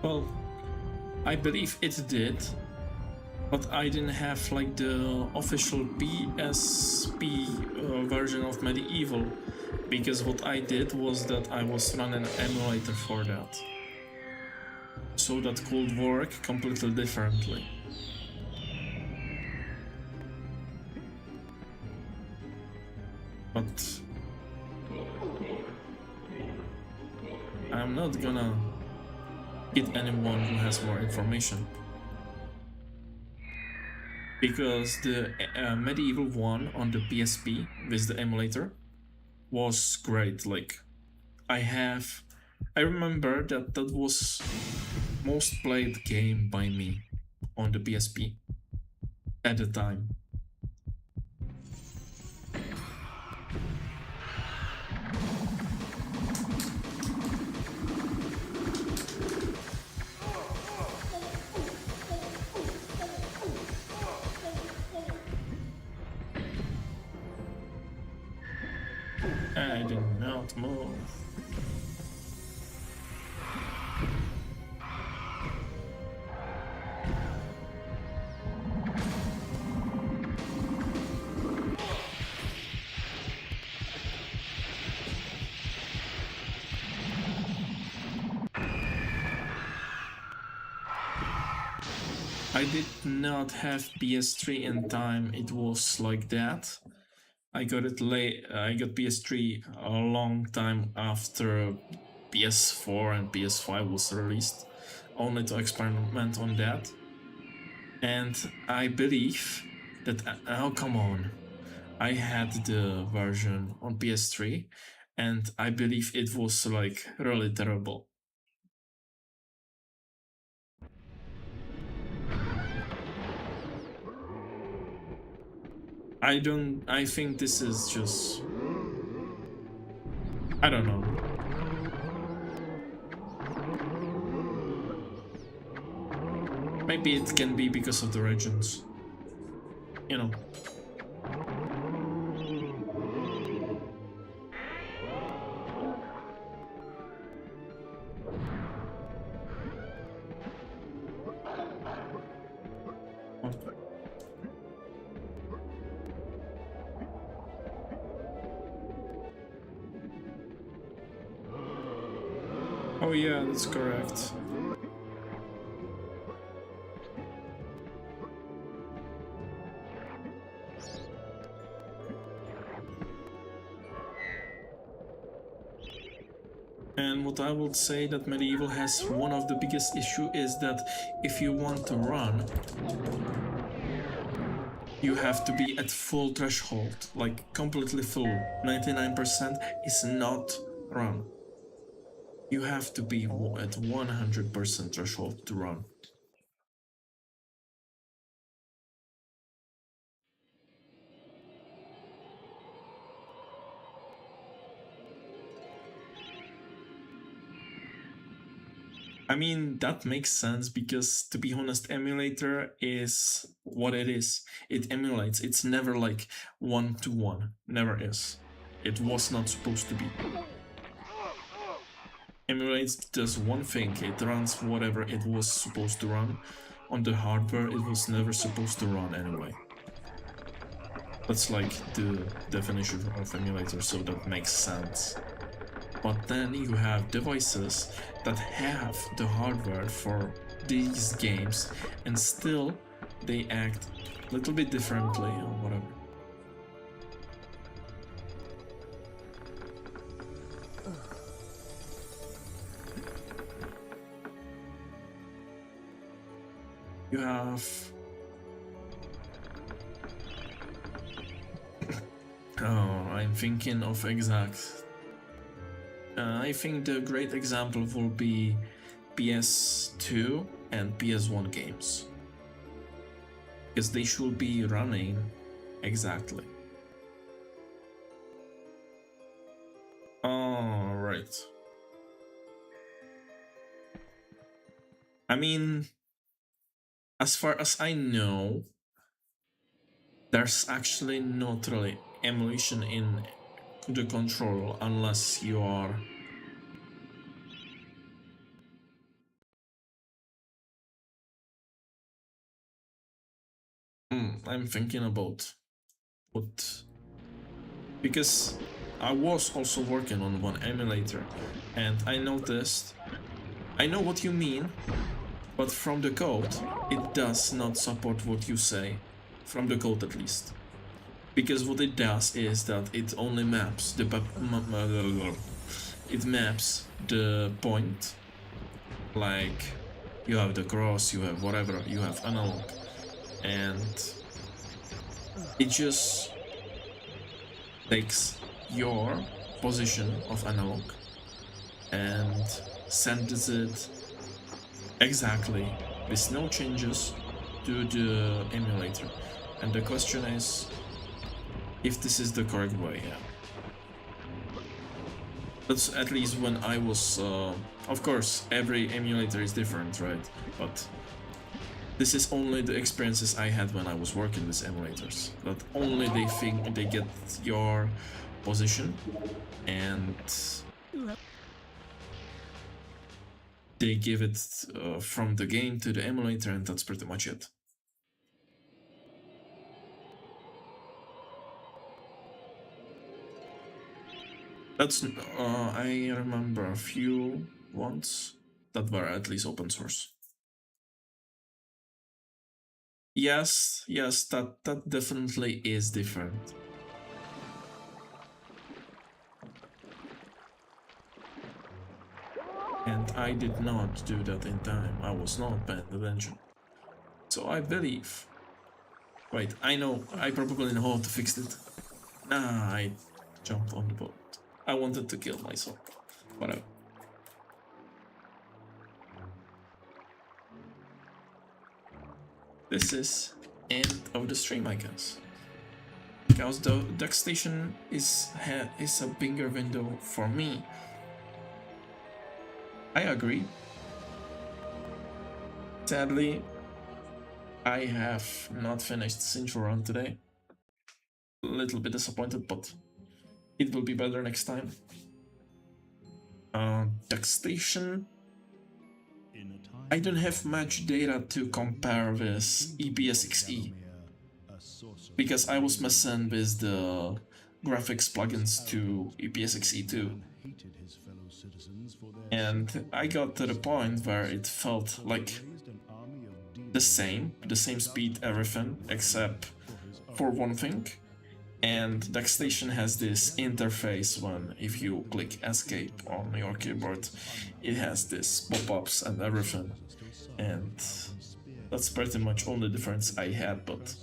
Well, I believe it did, but I didn't have like the official PSP version of Medieval, because what I did was that I was running an emulator for that. So that could work completely differently. But I'm not gonna get anyone who has more information, because the Medieval 1 on the PSP with the emulator was great. Like, I remember that was most played game by me on the PSP at the time. I did not move. I did not have PS3 in time it was like that. I got it late. I got PS3 a long time after PS4 and PS5 was released, only to experiment on that. And I believe that oh come on, I had the version on PS3, and I believe it was like really terrible. I think this is just, I don't know. Maybe it can be because of the regions. You know. Oh yeah, that's correct. And what I would say that Medieval has one of the biggest issue is that if you want to run you have to be at full threshold, like completely full. 99% is not run. You have to be at 100% threshold to run. I mean, that makes sense because, to be honest, emulator is what it is. It emulates. It's never like 1-to-1. Never is. It was not supposed to be. Emulates does one thing. It runs whatever it was supposed to run. On the hardware, it was never supposed to run anyway. That's like the definition of emulator, so that makes sense. But then you have devices that have the hardware for these games and still they act a little bit differently or whatever. You have... oh, I'm thinking of exact... I think the great example will be PS2 and PS1 games. Because they should be running exactly. Alright. I mean, as far as I know, there's actually not really emulation in the control unless you are I'm thinking about what, because I was also working on one emulator and I noticed, I know what you mean, but from the code it does not support what you say, from the code at least. Because what it does is that it only maps the point, like you have the cross, you have whatever, you have analog, and it just takes your position of analog and sends it exactly with no changes to the emulator. And the question is if this is the correct way. Yeah. That's at least when I was... of course, every emulator is different, right? But this is only the experiences I had when I was working with emulators. That only they think they get your position and they give it from the game to the emulator, and that's pretty much it. That's I remember a few ones that were at least open source. Yes, that definitely is different. And I did not do that in time. I was not paying attention. So I believe. Wait, I know. I probably know how to fix it. Nah, I jumped on the boat. I wanted to kill myself. Whatever. This is end of the stream, I guess. Because the Duck Station is a bigger window for me. I agree. Sadly, I have not finished Central Run today. A little bit disappointed, but it will be better next time. Duck Station. I don't have much data to compare with EPSXE because I was messing with the graphics plugins to EPSXE too. And I got to the point where it felt like the same speed, everything, except for one thing. And DuckStation has this interface when if you click escape on your keyboard, it has this pop-ups and everything. And that's pretty much all the difference I had, but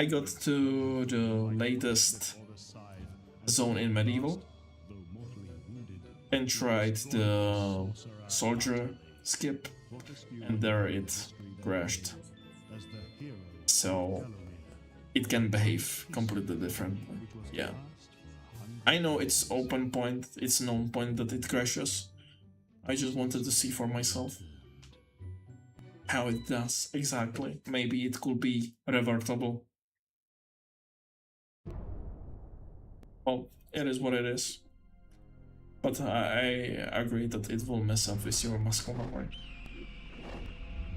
I got to the latest zone in Medieval and tried the soldier skip, and there it crashed. So it can behave completely differently. Yeah. I know it's open point, it's known point that it crashes. I just wanted to see for myself how it does exactly. Maybe it could be revertible. Well, it is what it is. But I agree that it will mess up with your muscle memory.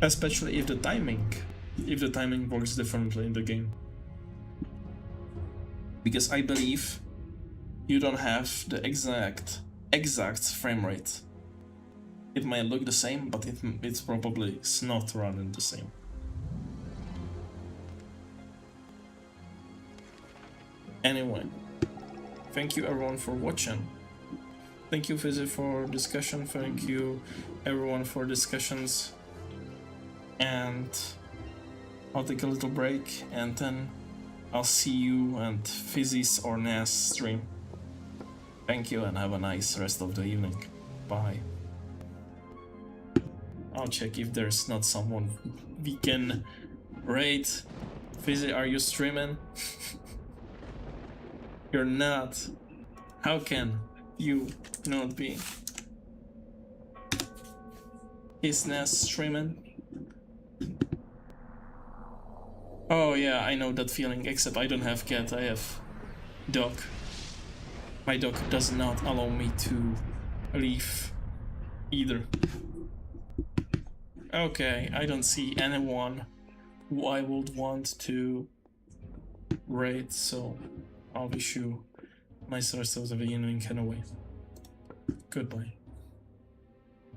Especially if the timing works differently in the game. Because I believe you don't have the exact frame rate. It might look the same, but it's probably not running the same. Anyway, thank you everyone for watching. Thank you Fizzy for discussion, thank you everyone for discussions. And I'll take a little break and then I'll see you and Fizzy's or Nas stream. Thank you and have a nice rest of the evening. Bye. I'll check if there's not someone we can raid. Fizzy, are you streaming? You're not. How can you not be? Is Nas streaming? Oh yeah, I know that feeling, except I don't have cat, I have dog. My dog does not allow me to leave either. Okay, I don't see anyone who I would want to raid, so I'll wish you a nice rest of the evening anyway. Goodbye.